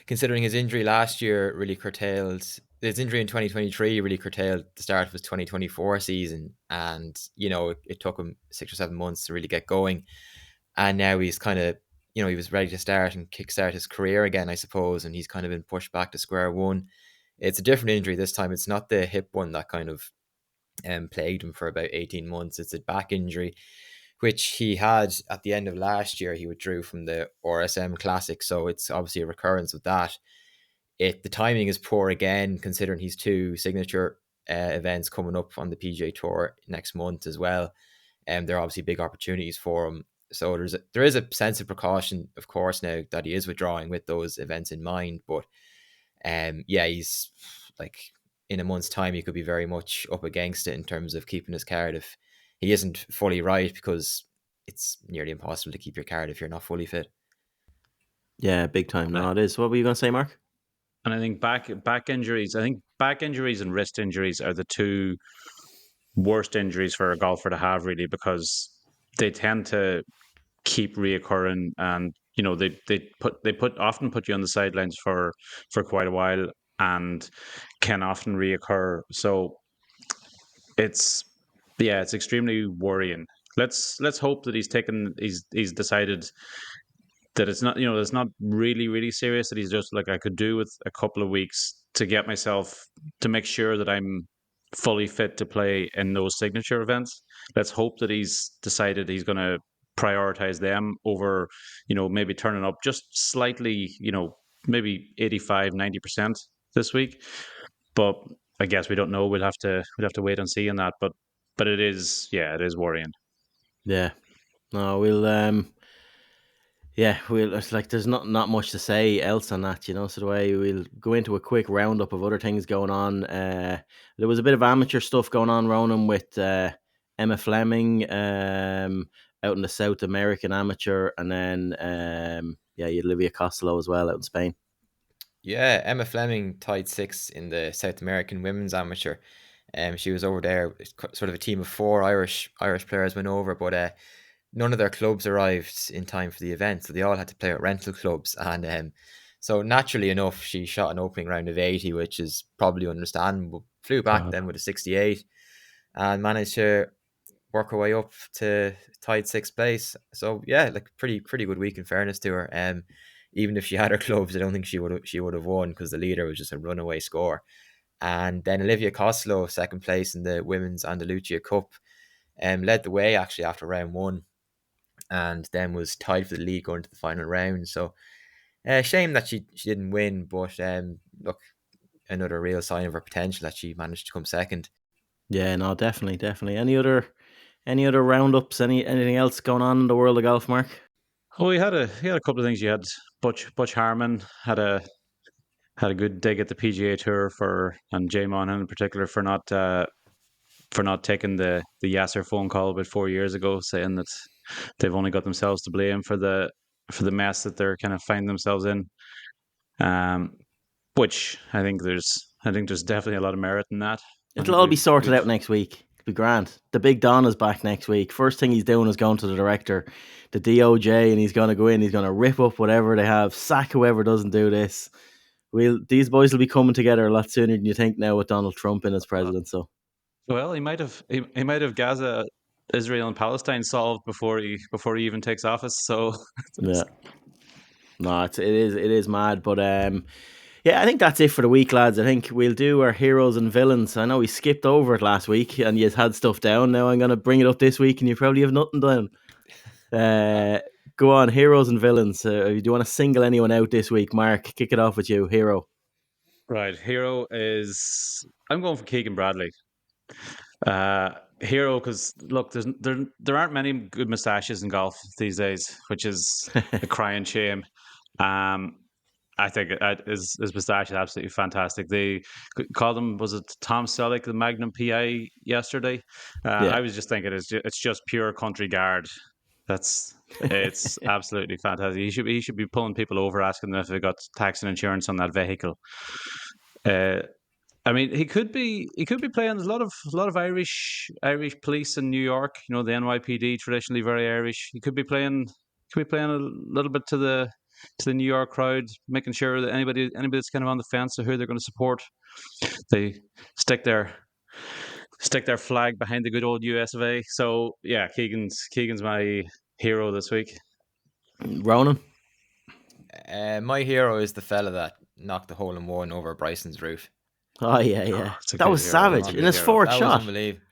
considering his injury last year really curtailed his injury in 2023 really curtailed the start of his 2024 season, and it took him 6 or 7 months to really get going, and now he's kind of he was ready to start and kickstart his career again, I suppose, and he's kind of been pushed back to square one. It's a different injury this time. It's not the hip one that kind of plagued him for about 18 months. It's a back injury, which he had at the end of last year. He withdrew from the RSM Classic, so it's obviously a recurrence of that. The timing is poor again, considering he's 2 signature events coming up on the PGA Tour next month as well, and they're obviously big opportunities for him. So there is a sense of precaution, of course, now that he is withdrawing with those events in mind. But he's like, in a month's time, he could be very much up against it in terms of keeping his card if he isn't fully right, because it's nearly impossible to keep your card if you're not fully fit. Yeah, big time. No, it is. What were you going to say, Mark? And I think back injuries. I think back injuries and wrist injuries are the 2 worst injuries for a golfer to have, really, because they tend to keep reoccurring, and they often put you on the sidelines for quite a while and can often reoccur. So it's extremely worrying. Let's hope that he's decided that it's not really, really serious, that he's just like, I could do with a couple of weeks to get myself, to make sure that I'm fully fit to play in those signature events. Let's hope that he's decided he's going to prioritize them over, maybe turning up just slightly, maybe 85-90% this week. But I guess we don't know. We'll have to wait and see on that. But it is worrying. Yeah. No, it's like there's not much to say else on that, so the way we'll go into a quick roundup of other things going on. There was a bit of amateur stuff going on, Ronan, with Emma Fleming out in the South American Amateur, and then you had Olivia Costello as well out in Spain. Yeah, Emma Fleming tied 6th in the South American Women's Amateur. She was over there, sort of a team of 4 Irish players went over, but none of their clubs arrived in time for the event, so they all had to play at rental clubs. And so naturally enough, she shot an opening round of 80, which is probably understandable. Flew back then with a 68 and managed to work her way up to tied 6th place. So yeah, like pretty good week in fairness to her. Even if she had her clubs, I don't think she would have won, because the leader was just a runaway score. And then Olivia Costello, 2nd place in the Women's Andalusia Cup, led the way actually after round 1, and then was tied for the lead going to the final round. So shame that she didn't win, but look, another real sign of her potential that she managed to come 2nd. Yeah, no, definitely. Any other roundups? Anything else going on in the world of golf, Mark? Oh, he had a couple of things. You had Butch Harmon had a good dig at the PGA Tour and Jay Monahan in particular for not taking the Yasser phone call about 4 years ago, saying that they've only got themselves to blame for the mess that they're kind of finding themselves in. Which I think there's definitely a lot of merit in that. It'll all be sorted out next week. It'll be grand. The big Don is back next week. First thing he's doing is going to the director, the DOJ, and he's going to go in. He's going to rip up whatever they have, sack whoever doesn't do this. These boys will be coming together a lot sooner than you think now with Donald Trump in as president. So, well, he might have Gaza, Israel, and Palestine solved before he even takes office. So yeah, no, it is mad, but yeah, I think that's it for the week, lads. I think we'll do our heroes and villains. I know we skipped over it last week and you had stuff down. Now I'm going to bring it up this week and you probably have nothing down. Go on, heroes and villains. Do you want to single anyone out this week? Mark, kick it off with you. Hero. Right. Hero is... I'm going for Keegan Bradley. Hero, because look, there aren't many good moustaches in golf these days, which is a crying shame. I think his moustache is absolutely fantastic. They called him, was it Tom Selleck, the Magnum PI yesterday? Yeah. I was just thinking it's just pure country guard. It's absolutely fantastic. He should be pulling people over, asking them if they got tax and insurance on that vehicle. I mean, he could be playing. There's a lot of Irish police in New York. You know, the NYPD, traditionally very Irish. He could be playing a little bit to the New York crowd, making sure that anybody that's kind of on the fence of who they're going to support, they stick their flag behind the good old US of A. So yeah, Keegan's my hero this week. Ronan? My hero is the fella that knocked the hole-in-one over Bryson's roof. Oh yeah. That was savage in his fourth shot.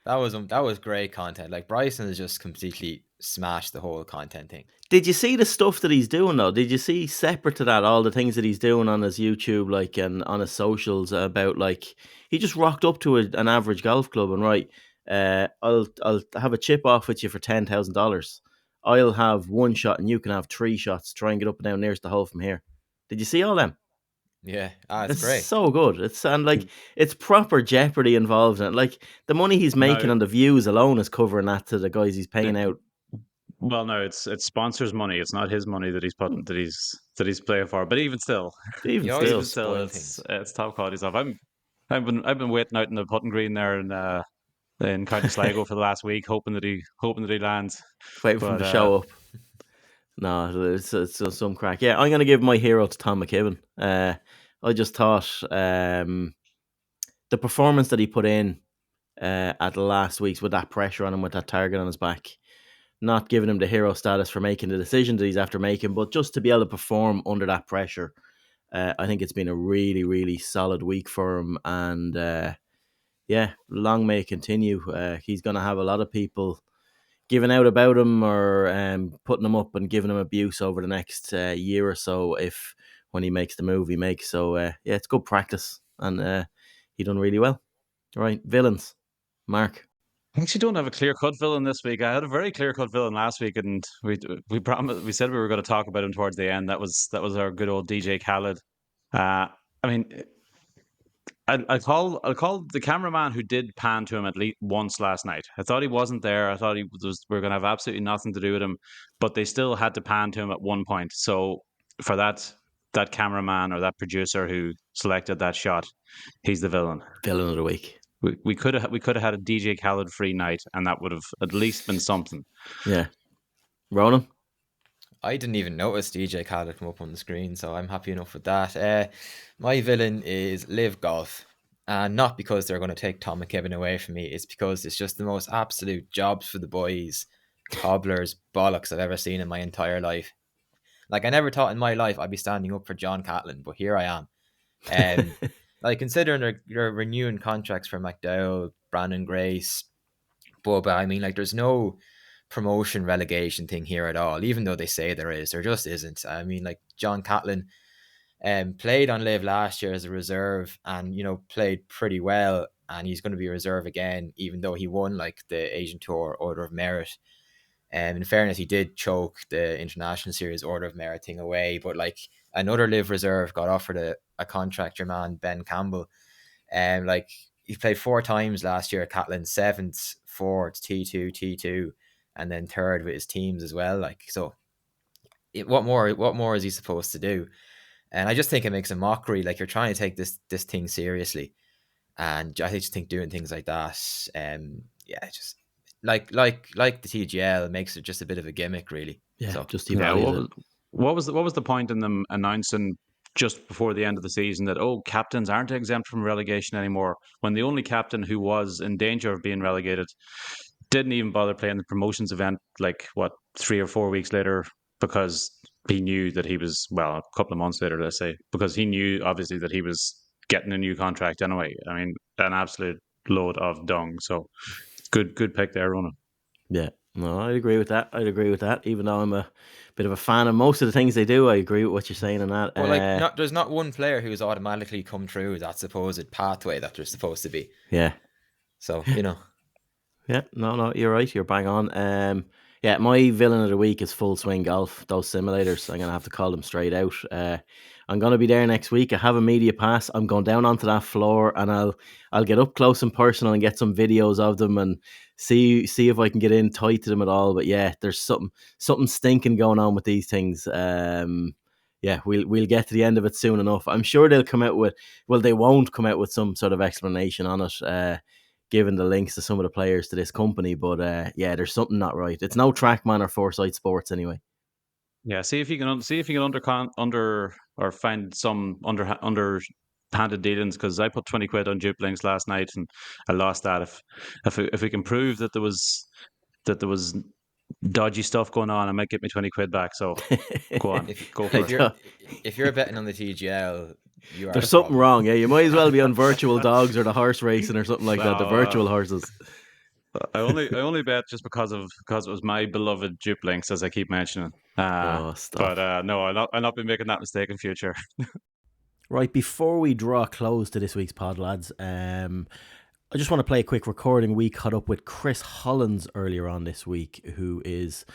That was unbelievable. That was great content. Like, Bryson has just completely smashed the whole content thing. Did you see the stuff that he's doing though? Did you see, separate to that, all the things that he's doing on his YouTube, like, and on his socials about, like, he just rocked up to an average golf club and right, I'll have a chip off with you for $10,000. I'll have one shot and you can have 3 shots. Try and get up and down nearest the hole from here. Did you see all them? Yeah, it's great. So good. It's proper jeopardy involved in it. Like, the money he's making on the views alone is covering that to the guys he's paying out. Well, no, it's sponsors' money. It's not his money that he's putting that he's playing for. But even still, it's top quality stuff. I've been waiting out in the putting green there in County Sligo for the last week, hoping that he lands. Waiting for him to show up. No, it's some crack. Yeah, I'm going to give my hero to Tom McKibbin. I just thought the performance that he put in at the last week's, with that pressure on him, with that target on his back, not giving him the hero status for making the decision that he's after making, but just to be able to perform under that pressure, I think it's been a really, really solid week for him. And yeah, long may it continue. He's going to have a lot of people giving out about him or putting him up and giving him abuse over the next year or so, when he makes the move he makes. So yeah, it's good practice, and he done really well. All right, villains. Mark? I actually don't have a clear-cut villain this week. I had a very clear-cut villain last week, and we promised, we said we were going to talk about him towards the end. That was our good old DJ Khaled. I mean, I'll call the cameraman who did pan to him at least once last night. I thought he wasn't there. I thought we were going to have absolutely nothing to do with him, but they still had to pan to him at one point. So for that cameraman or that producer who selected that shot, he's the villain. Villain of the week. We could have had a DJ Khaled free night, and that would have at least been something. Yeah. Ronan? I didn't even notice DJ Khaled come up on the screen, so I'm happy enough with that. My villain is LIV Golf, and not because they're going to take Tom McKibbin away from me. It's because it's just the most absolute jobs for the boys, cobblers, bollocks I've ever seen in my entire life. Like, I never thought in my life I'd be standing up for John Catlin, but here I am. Like, considering they're renewing contracts for McDowell, Brandon Grace, Bubba, I mean, like, there's no promotion relegation thing here at all, even though they say there is. There just isn't. I mean, like, John Catlin played on LIV last year as a reserve and, you know, played pretty well, and he's going to be a reserve again, even though he won, like, the Asian Tour Order of Merit. In fairness, he did choke the International Series Order of Merit thing away, but, like, another LIV reserve got offered a contract, your man Ben Campbell. Like, he played 4 times last year at Catlin, 7th, 4th, T2, and then third with his teams as well. Like, so what more is he supposed to do? And I just think it makes a mockery. Like, you're trying to take this thing seriously, and I just think doing things like that, just like the TGL makes it just a bit of a gimmick, really. Yeah, So just Yeah, devalues it. what was the point in them announcing just before the end of the season that captains aren't exempt from relegation anymore, when the only captain who was in danger of being relegated didn't even bother playing the promotions event, like, what, 3 or 4 weeks later, because he knew that he was, well, a couple of months later, let's say, because he knew obviously that he was getting a new contract anyway. I mean, an absolute load of dung. So good pick there, Ronan. Yeah, no, I'd agree with that. Even though I'm a bit of a fan of most of the things they do, I agree with what you're saying on that. Well, like, there's not one player who's automatically come through that supposed pathway that they're supposed to be. Yeah. So, Yeah, no, you're right. You're bang on. Yeah, my villain of the week is Full Swing Golf. Those simulators, I'm gonna have to call them straight out. I'm gonna be there next week. I have a media pass. I'm going down onto that floor, and I'll get up close and personal and get some videos of them and see if I can get in tight to them at all. But yeah, there's something stinking going on with these things. Yeah, we'll get to the end of it soon enough. I'm sure they'll come out with. Well, they won't come out with some sort of explanation on it. Given the links to some of the players to this company, but yeah, there's something not right. It's no Trackman or Foresight Sports anyway. Yeah, see if you can under or find some underhanded dealings, because I put 20 quid on dupe links last night and I lost that. If we can prove that there was dodgy stuff going on, I might get me 20 quid back. So go on, go for it. If you're betting on the TGL, there's something wrong. Yeah, you might as well be on virtual dogs or the horse racing or something like that. The virtual horses. I only bet just because it was my beloved dupe links, as I keep mentioning. But no, I'll not be making that mistake in future. Right, before we draw a close to this week's pod, lads, I just want to play a quick recording we caught up with Chris Hollins earlier on this week, who is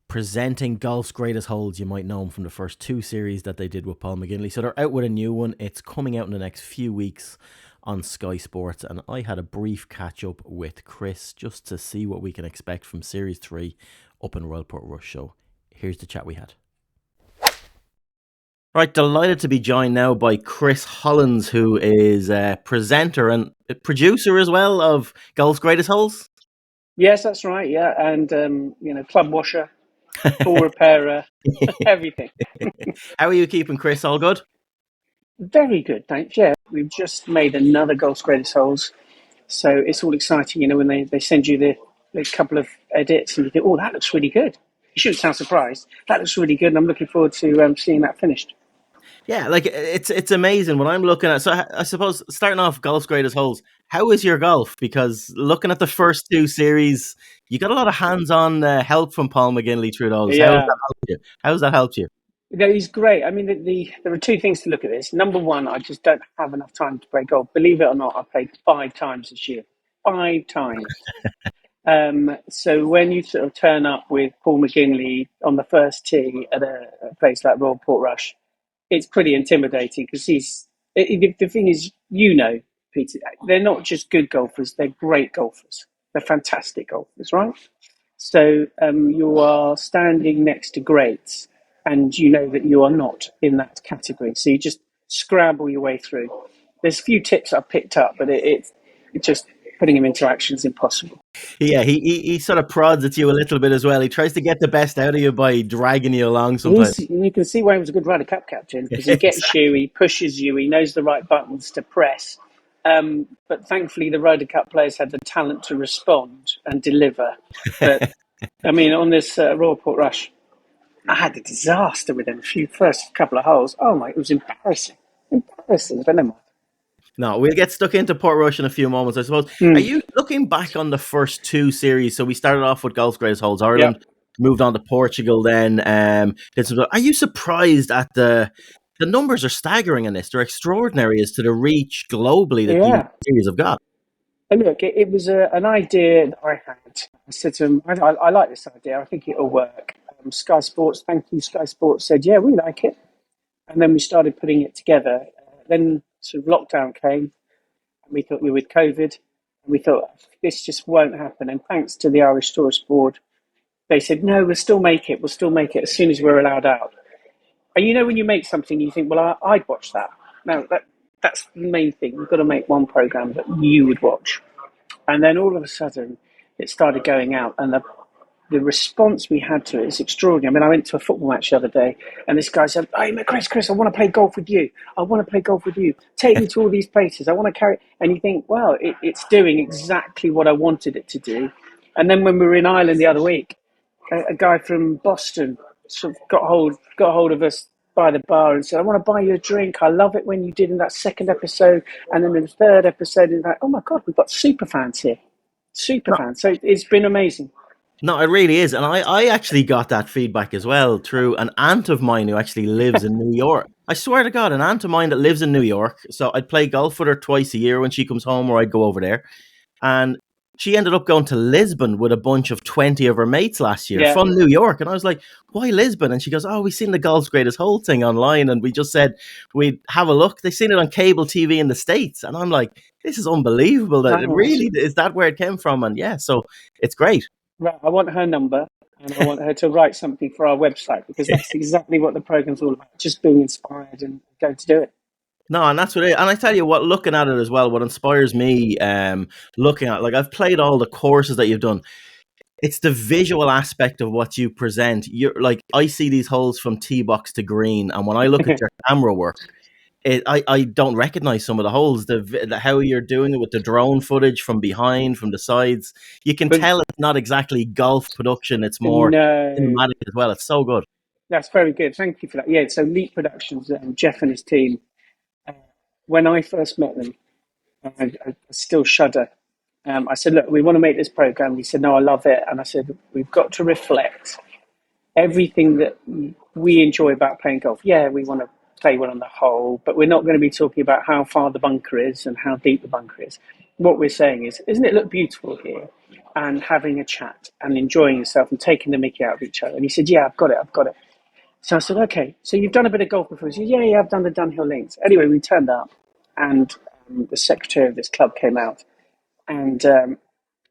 presenting Golf's Greatest Holes. You might know him from the first 2 series that they did with Paul McGinley. So they're out with a new one. It's coming out in the next few weeks on Sky Sports, and I had a brief catch up with Chris just to see what we can expect from Series 3 up in Royal Portrush. So here's the chat we had. Right, delighted to be joined now by Chris Hollins, who is a presenter and a producer as well of Golf's Greatest Holes. Yes, that's right. Yeah, and club washer, ball repairer, everything. How are you keeping, Chris? All good? Very good, thanks. Yeah, we've just made another Golf's Greatest Holes, so it's all exciting. When they send you the couple of edits and you think, oh, that looks really good. You shouldn't sound surprised. That looks really good, and I'm looking forward to seeing that finished. Yeah, like it's amazing what I'm looking at. So I suppose starting off Golf's Greatest Holes, how is your golf? Because looking at the first 2 series, you got a lot of hands-on help from Paul McGinley through those. Yeah. How's that helped you? He's great. I mean, there are 2 things to look at this. Number one, I just don't have enough time to play golf. Believe it or not, I played 5 times this year. 5 times. So when you sort of turn up with Paul McGinley on the first tee at a place like Royal Portrush, it's pretty intimidating because the thing is, Peter, they're not just good golfers, they're great golfers. They're fantastic golfers, right? So you are standing next to greats and you know that you are not in that category. So you just scramble your way through. There's a few tips I've picked up, but it's just putting him into action is impossible. Yeah, he sort of prods at you a little bit as well. He tries to get the best out of you by dragging you along sometimes. You can see why he was a good Ryder Cup captain, because he gets you, he pushes you, he knows the right buttons to press. But thankfully, the Ryder Cup players had the talent to respond and deliver. But I mean, on this Royal Portrush, I had a disaster with him. First couple of holes. Oh my, it was embarrassing. But never mind. No, we'll get stuck into Portrush in a few moments, I suppose. Are you looking back on the first 2 series? So we started off with Golf's Greatest Holes Ireland, moved on to Portugal then. Are you surprised at the numbers are staggering in this? They're extraordinary as to the reach globally that these series have got. And look, it was an idea that I had. I said to him, I like this idea. I think it'll work. Sky Sports, thank you, Sky Sports said, yeah, we like it. And then we started putting it together. Then sort of lockdown came, and we thought, with COVID, and we thought, this just won't happen. And thanks to the Irish Tourist Board, they said, no, we'll still make it as soon as we're allowed out. And you know, when you make something, you think, well, I'd watch that. No, that's the main thing. You've got to make one program that you would watch. And then all of a sudden, it started going out, and the response we had to it is extraordinary. I mean, I went to a football match the other day, and this guy said, hey, Chris, I want to play golf with you. Take me to all these places. I want to carry. And you think, well, it's doing exactly what I wanted it to do. And then when we were in Ireland the other week, a guy from Boston sort of got hold of us by the bar and said, I want to buy you a drink. I love it when you did in that second episode. And then in the third episode, it's like, oh my God, we've got super fans here. Super fans. So it's been amazing. No, it really is. And I actually got that feedback as well through an aunt of mine who actually lives in New York. I swear to God, an aunt of mine that lives in New York. So I'd play golf with her twice a year when she comes home, or I'd go over there. And she ended up going to Lisbon with a bunch of 20 of her mates last year from New York. And I was like, why Lisbon? And she goes, oh, we've seen the Golf's Greatest Hole thing online. And we just said we'd have a look. They've seen it on cable TV in the States. And I'm like, this is unbelievable. That it really is that where it came from. And yeah, so it's great. Right, I want her number, and I want her to write something for our website, because that's exactly what the program's all about, just being inspired and going to do it. No, and that's what it is. And I tell you what, looking at it as well, what inspires me, looking at, like, I've played all the courses that you've done. It's the visual aspect of what you present. You're like, I see these holes from tee box to green, and when I look at your camera work, I don't recognize some of the holes. The how you're doing it with the drone footage from behind, from the sides. You can tell it's not exactly golf production. It's more cinematic as well. It's so good. That's very good. Thank you for that. Yeah, so Leap Productions, Jeff and his team, when I first met them, I still shudder. I said, look, we want to make this program. He said, no, I love it. And I said, we've got to reflect everything that we enjoy about playing golf. Yeah, we want to play one on the hole, but we're not going to be talking about how far the bunker is and how deep the bunker is. What we're saying is, isn't it look beautiful here? And having a chat and enjoying yourself and taking the mickey out of each other. And he said, yeah, I've got it. So I said, okay, so you've done a bit of golf before? He said, yeah, I've done the Dunhill Links. Anyway, we turned up, and the secretary of this club came out, and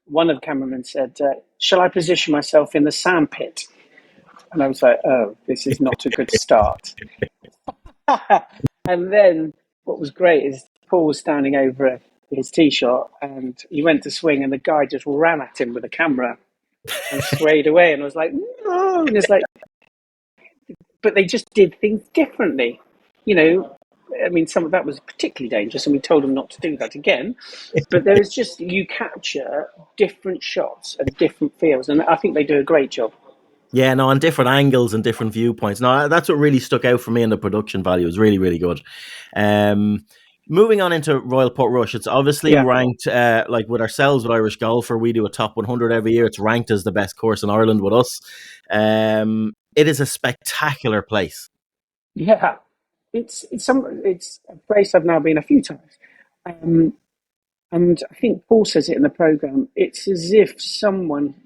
one of the cameramen said, shall I position myself in the sand pit? And I was like, oh, this is not a good start. And then what was great is Paul was standing over his tee shot, and he went to swing, and the guy just ran at him with a camera and swayed away. And I was like, no. And it's like, but they just did things differently. You know, I mean, some of that was particularly dangerous, and we told them not to do that again. But there is just, you capture different shots and different feels, and I think they do a great job. Yeah, no, on different angles and different viewpoints. No, that's what really stuck out for me in the production value. It was really, really good. Moving on into Royal Portrush, it's obviously ranked, like with ourselves, with Irish Golfer, we do a top 100 every year. It's ranked as the best course in Ireland with us. It is a spectacular place. Yeah, it's a place I've now been a few times. And I think Paul says it in the programme, it's as if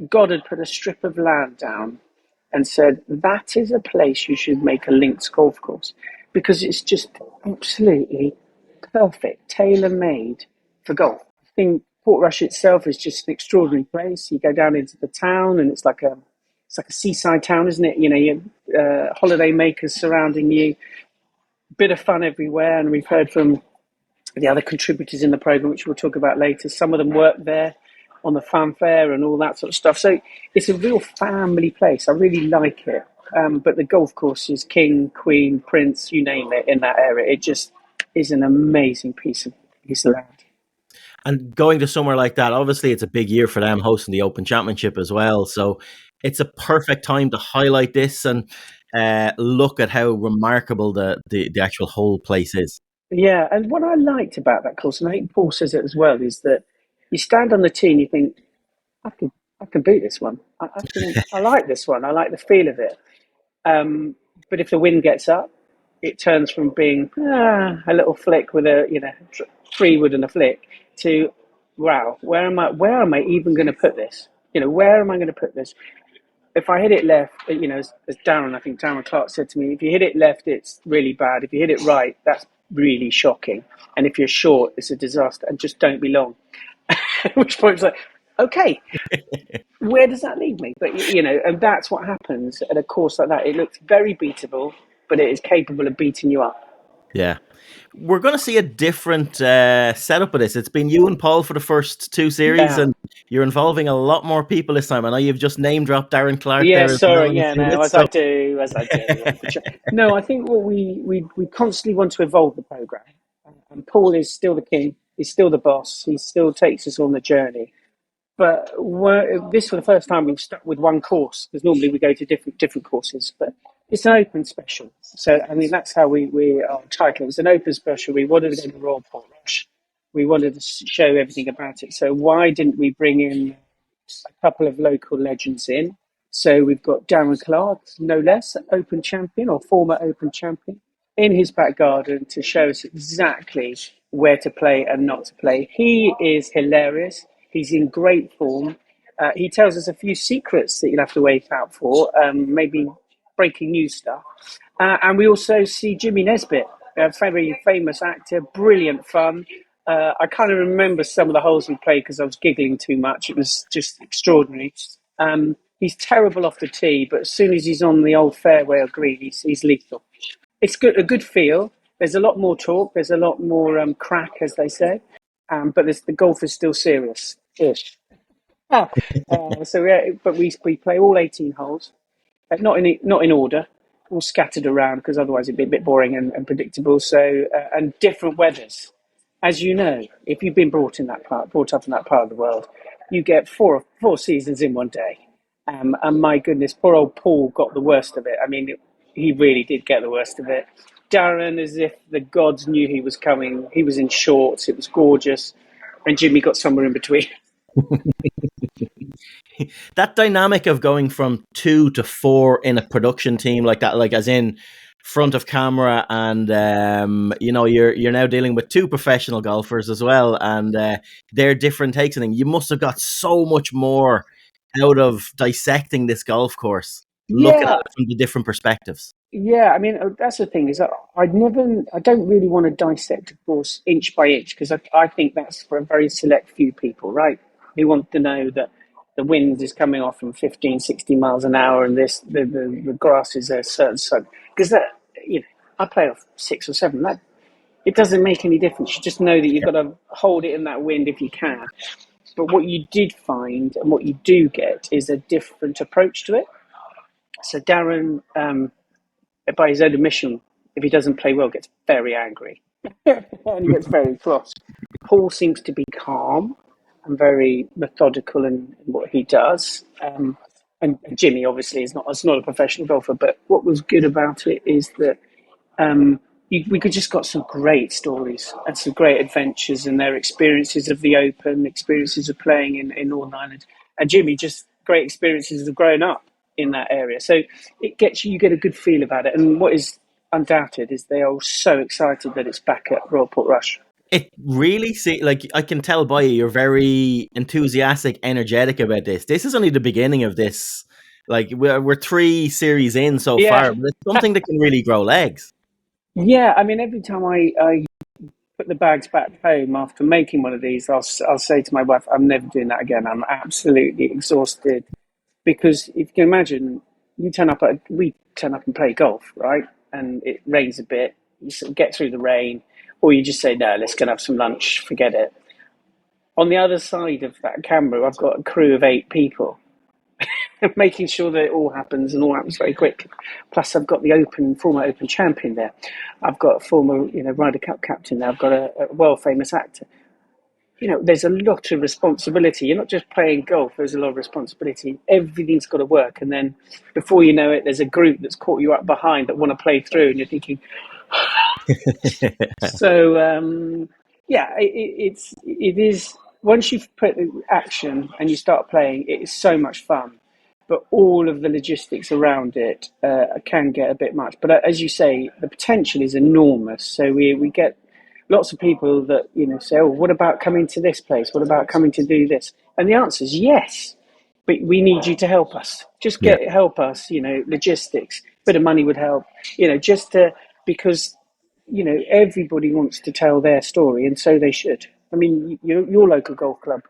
God had put a strip of land down and said, that is a place you should make a links golf course, because it's just absolutely perfect, tailor-made for golf. I think Portrush itself is just an extraordinary place. You go down into the town, and it's like a seaside town, isn't it? You know, you holiday makers surrounding you, bit of fun everywhere. And we've heard from the other contributors in the program, which we'll talk about later. Some of them work there on the fanfare and all that sort of stuff. So it's a real family place. I really like it. But the golf course is king, queen, prince, you name it, in that area. It just is an amazing piece of land. And going to somewhere like that, obviously it's a big year for them, hosting the Open Championship as well. So it's a perfect time to highlight this and look at how remarkable the actual whole place is. Yeah, and what I liked about that course, and I think Paul says it as well, is that you stand on the tee and you think, I can beat this one. I like this one. I like the feel of it. But if the wind gets up, it turns from being a little flick with a 3-wood and a flick to, wow, where am I even going to put this? Where am I going to put this? If I hit it left, as Darren Clark said to me, if you hit it left, it's really bad. If you hit it right, that's really shocking. And if you're short, it's a disaster. And just don't be long. At which point it's like, Okay, where does that leave me? But and that's what happens at a course like that. It looks very beatable, but it is capable of beating you up. Yeah. We're going to see a different setup of this. It's been you and Paul for the first two series, and you're involving a lot more people this time. I know you've just name dropped Darren Clark there as well. I do. No, I think what we constantly want to evolve the program. And Paul is still the king. He's still the boss. He still takes us on the journey. But this for the first time we've stuck with one course, because normally we go to different courses. But it's an open special, so I mean that's how we are titled. It's an open special. We wanted to go to Royal Portrush. We wanted to show everything about it. So why didn't we bring in a couple of local legends in? So we've got Darren Clark, no less, Open champion or former Open champion, in his back garden to show us exactly where to play and not to play. He is hilarious. He's in great form. He tells us a few secrets that you'll have to wait out for, maybe breaking news stuff. And we also see Jimmy Nesbitt, a very famous actor, brilliant fun. I kind of remember some of the holes we played because I was giggling too much. It was just extraordinary. He's terrible off the tee, but as soon as he's on the old fairway or green, he's lethal. It's a good feel. There's a lot more talk. There's a lot more crack, as they say. But the golf is still serious-ish. But we play all 18 holes, not in order, all scattered around because otherwise it'd be a bit boring and predictable. So and different weathers, as you know, if you've been brought up in that part of the world, you get four seasons in one day. And my goodness, poor old Paul got the worst of it. I mean, he really did get the worst of it. Darren, as if the gods knew he was coming. He was in shorts. It was gorgeous. And Jimmy got somewhere in between. That dynamic of going from 2 to 4 in a production team like that, like as in front of camera, and you're now dealing with 2 professional golfers as well, and their different takes on things. You must have got so much more out of dissecting this golf course, looking at it from the different perspectives. Yeah, I mean, that's the thing, is that I don't really want to dissect a course inch by inch, because I think that's for a very select few people, right? Who want to know that the wind is coming off from 15, 60 miles an hour, and the grass is a certain sun. Because I play off 6 or 7. It doesn't make any difference. You just know that you've got to hold it in that wind if you can. But what you did find, and what you do get, is a different approach to it. So Darren, by his own admission, if he doesn't play well, gets very angry and he gets very cross. Paul seems to be calm and very methodical in what he does. And Jimmy obviously is not a professional golfer, but what was good about it is that we could just got some great stories and some great adventures, and their experiences of the Open, experiences of playing in Northern Ireland, and Jimmy just great experiences of growing up in that area. So you get a good feel about it. And what is undoubted is they are so excited that it's back at Royal Portrush. It really I can tell by you're very enthusiastic, energetic about this. This is only the beginning of this. Like we're 3 series in so far, but it's something that can really grow legs. Yeah, I mean, every time I put the bags back home after making one of these, I'll say to my wife, I'm never doing that again. I'm absolutely exhausted. Because if you can imagine, we turn up and play golf, right? And it rains a bit. You sort of get through the rain, or you just say, no, let's go and have some lunch, forget it. On the other side of that camera, I've got a crew of 8 people making sure that it all happens and all happens very quickly. Plus, I've got the former Open champion there. I've got a former Ryder Cup captain there. I've got a world-famous actor. There's a lot of responsibility. You're not just playing golf. There's a lot of responsibility. Everything's got to work. And then before you know it, there's a group that's caught you up behind that want to play through. And you're thinking, so, it is. Once you've put the action and you start playing, it is so much fun. But all of the logistics around it can get a bit much. But as you say, the potential is enormous. So we get lots of people that say, oh, what about coming to this place? What about coming to do this? And the answer is yes, but we need you to help us. Just help us, logistics, bit of money would help, because everybody wants to tell their story, and so they should. I mean, your local golf club,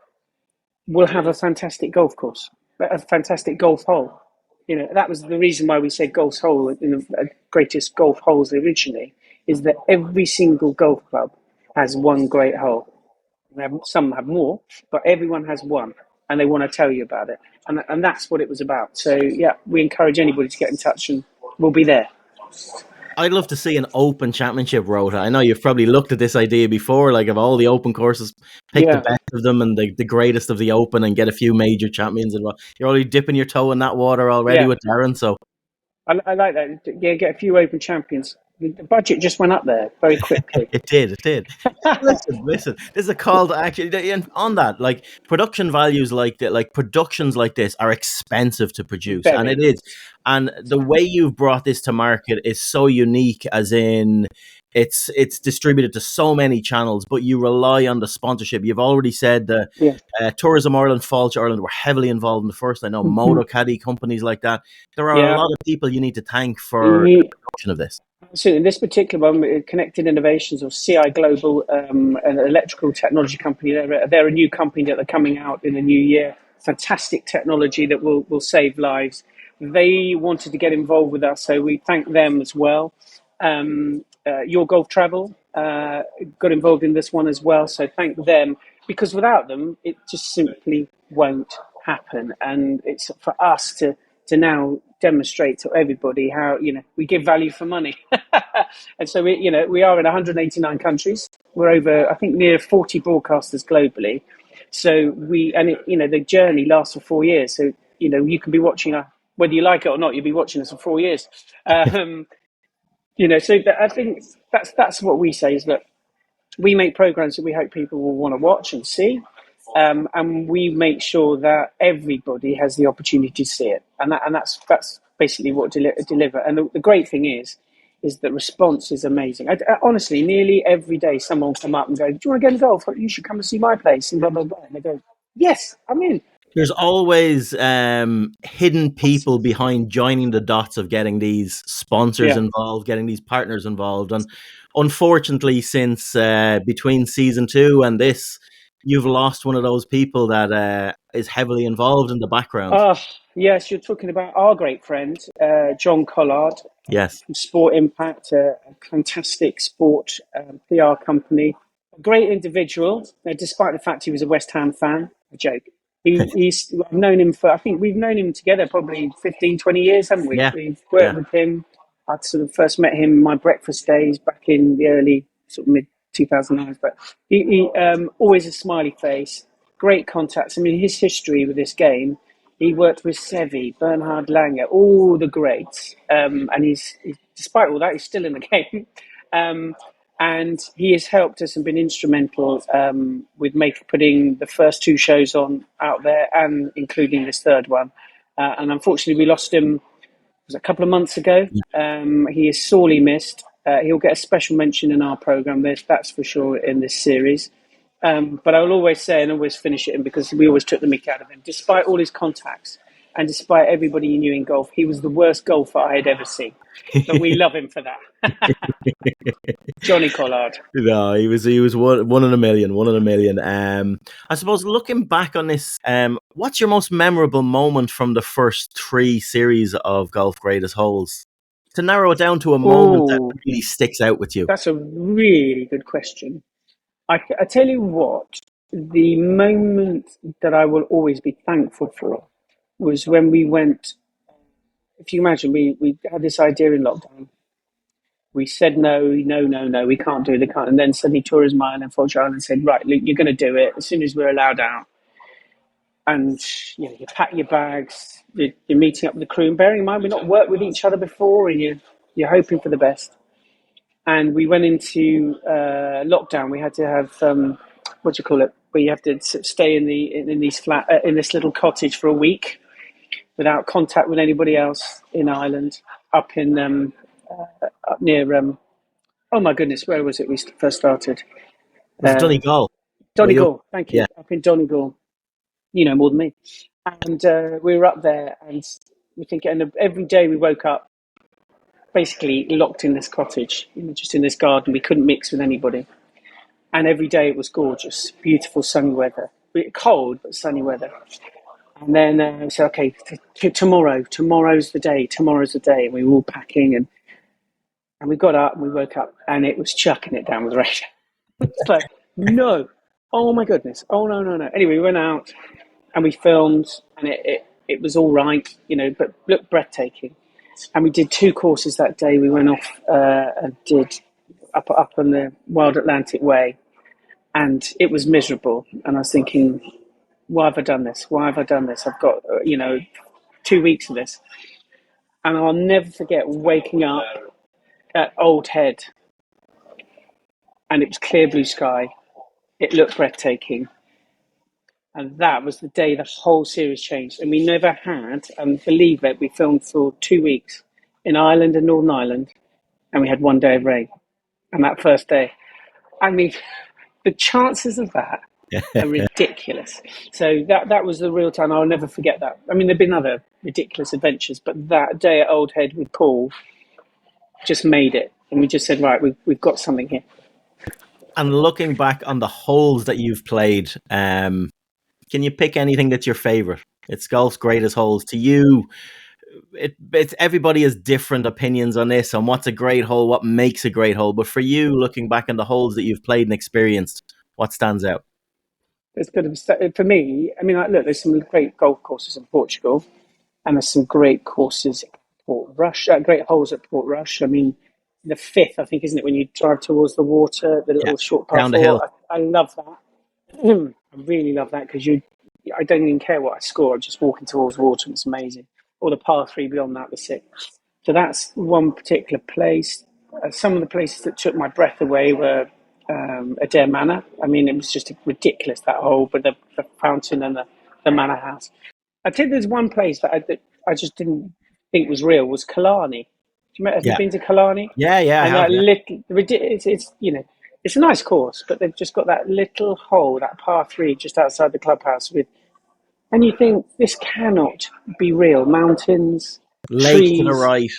will have a fantastic golf course, a fantastic golf hole. You know, that was the reason why we said golf hole in the greatest golf holes originally, is that every single golf club has one great hole. Some have more, but everyone has one, and they want to tell you about it. And that's what it was about. So, yeah, we encourage anybody to get in touch, and we'll be there. I'd love to see an open championship rota. I know you've probably looked at this idea before, like of all the open courses, pick the best of them and the greatest of the open and get a few major champions involved. You're already dipping your toe in that water already with Darren, so... I like that. Yeah, get a few open champions. The budget just went up there very quickly. It did. Listen. There's a call to action. And on that, like production values like that, like productions like this are expensive to produce, and it is. And the way you've brought this to market is so unique, as in it's distributed to so many channels, but you rely on the sponsorship. You've already said the Tourism Ireland, Falch Ireland were heavily involved in the first. I know Moto Caddy, companies like that. There are a lot of people you need to thank for the production of this. So in this particular one, Connected Innovations, or CI Global, an electrical technology company, they're a new company that are coming out in the new year. Fantastic technology that will save lives. They wanted to get involved with us, so we thank them as well. Your Golf Travel got involved in this one as well, so thank them, because without them, it just simply won't happen. And it's for us to now demonstrate to everybody how, you know, we give value for money. And so we are in 189 countries. We're over, I think, near 40 broadcasters globally. So the journey lasts for 4 years. So, you know, you can be watching whether you like it or not, you'll be watching us for 4 years. So I think that's what we say, is that we make programs that we hope people will want to watch and see. And we make sure that everybody has the opportunity to see it, and that's basically what deliver. And the great thing is the response is amazing. I honestly, nearly every day, someone will come up and go, "Do you want to go and golf? You should come and see my place." And blah blah blah. And they go, "Yes, I'm in." There's always hidden people behind joining the dots of getting these sponsors involved, getting these partners involved, and unfortunately, since between season 2 and this, you've lost one of those people that is heavily involved in the background. Oh, yes, you're talking about our great friend, John Collard. Yes. From Sport Impact, a fantastic sport PR company. A great individual, despite the fact he was a West Ham fan. A joke. I've known him I think we've known him together probably 15, 20 years, haven't we? Yeah. We've worked with him. I sort of first met him in my breakfast days back in the early, sort of mid 2009s, but he always a smiley face, great contacts. I mean, his history with this game, he worked with Seve, Bernhard Langer, all the greats, and he's despite all that, he's still in the game, and he has helped us and been instrumental with putting the first 2 shows on out there, and including this third one. And unfortunately, we lost him. It was a couple of months ago. He is sorely missed. He'll get a special mention in our programme, that's for sure, in this series. But I will always say and always finish it in, because we always took the mick out of him. Despite all his contacts and despite everybody he knew in golf, he was the worst golfer I had ever seen. But we love him for that. Johnny Collard. No, he was one in a million. I suppose looking back on this, what's your most memorable moment from the first 3 series of Golf Greatest Holes? To narrow it down to a moment that really sticks out with you. That's a really good question. I tell you what, the moment that I will always be thankful for was when we went. If you imagine, we had this idea in lockdown. We said no, we can't do it, and then suddenly Tourism Ireland and Falch Ireland said, right, Luke, you're going to do it as soon as we're allowed out. And you pack your bags, you're meeting up with the crew, and bearing in mind we've not worked with each other before, and you're hoping for the best. And we went into lockdown. We had to have what do you call it? Where you have to stay in this little cottage for a week without contact with anybody else in Ireland, up near. Oh my goodness, where was it? We first started. It was Donegal. Donegal, thank you. Yeah. Up in Donegal, you know more than me. And we were up there, and we think, and every day we woke up, basically locked in this cottage, just in this garden. We couldn't mix with anybody. And every day it was gorgeous, beautiful sunny weather. cold but sunny weather. And then we said, okay, tomorrow's the day. And we were all packing, and we got up and we woke up and it was chucking it down with rain. It's like, no, oh my goodness, oh no. Anyway, we went out and we filmed, and it was all right, but looked breathtaking. And we did 2 courses that day. We went off and did up on the Wild Atlantic Way, and it was miserable. And I was thinking, why have I done this? I've got 2 weeks of this. And I'll never forget waking up at Old Head, and it was clear blue sky. It looked breathtaking. And that was the day the whole series changed. And we never had, and believe it, we filmed for 2 weeks in Ireland and Northern Ireland, and we had 1 day of rain. And that first day, I mean, the chances of that are ridiculous. So that was the real time. I'll never forget that. I mean, there've been other ridiculous adventures, but that day at Old Head with Paul just made it. And we just said, right, we've got something here. And looking back on the holes that you've played, can you pick anything that's your favourite? It's golf's greatest holes. To you, it's everybody has different opinions on this, on what's a great hole, what makes a great hole. But for you, looking back on the holes that you've played and experienced, what stands out? It's good for me. I mean, look, there's some great golf courses in Portugal, and there's some great courses at Portrush, great holes at Portrush. I mean, the 5th, I think, isn't it, when you drive towards the water, the little short par down the 4. hill. I love that. I really love that, because I don't even care what I score. I'm just walking towards water, and it's amazing. Or the par 3 beyond that, the 6th. So that's one particular place. Some of the places that took my breath away were Adair Manor. I mean, it was just ridiculous, that hole, with the fountain and the manor house. I think there's one place that I just didn't think was real, was Killarney. Have you been to Killarney? Yeah, I have. It's a nice course, but they've just got that little hole, that par 3 just outside the clubhouse and you think, this cannot be real. Mountains, lake trees, to the right.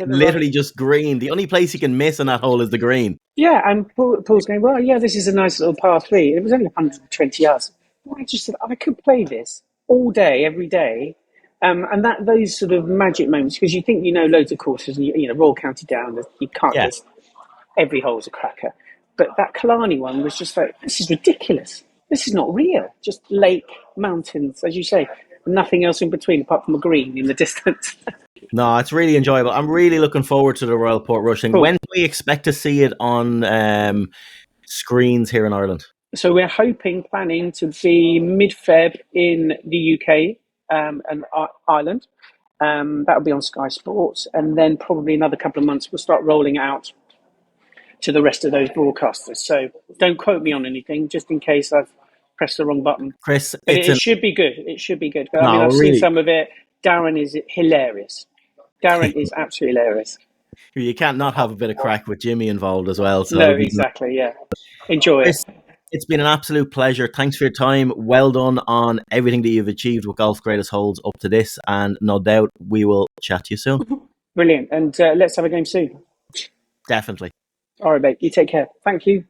Literally just green. The only place you can miss on that hole is the green. Yeah, and Paul's going, well, yeah, this is a nice little par 3. It was only 120 yards. I just said, I could play this all day, every day. And those sort of magic moments, because you think you know loads of courses, and Royal County Down, you can't just, every hole's a cracker. But that Killarney one was just like, this is ridiculous. This is not real. Just lake, mountains, as you say, nothing else in between apart from a green in the distance. No, it's really enjoyable. I'm really looking forward to the Royal Portrush. And when do we expect to see it on screens here in Ireland? So we're planning to be mid-Feb in the UK and Ireland. That'll be on Sky Sports. And then probably another couple of months, we'll start rolling out to the rest of those broadcasters. So don't quote me on anything, just in case I've pressed the wrong button. Chris, it should be good. It should be good. I mean, I've seen some of it. Darren is hilarious. Darren is absolutely hilarious. You can't not have a bit of crack with Jimmy involved as well. So no, exactly, yeah. Enjoy it. It's been an absolute pleasure. Thanks for your time. Well done on everything that you've achieved with Golf's Greatest Holes up to this. And no doubt we will chat to you soon. Brilliant. And let's have a game soon. Definitely. All right, mate. You take care. Thank you.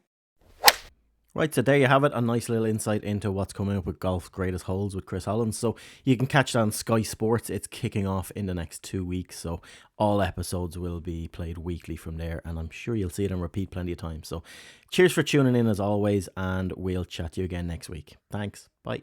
Right, so there you have it, a nice little insight into what's coming up with Golf's Greatest Holes with Chris Hollins. So you can catch that on Sky Sports. It's kicking off in the next 2 weeks, so all episodes will be played weekly from there, and I'm sure you'll see it on repeat plenty of times. So cheers for tuning in as always, and we'll chat to you again next week. Thanks, bye.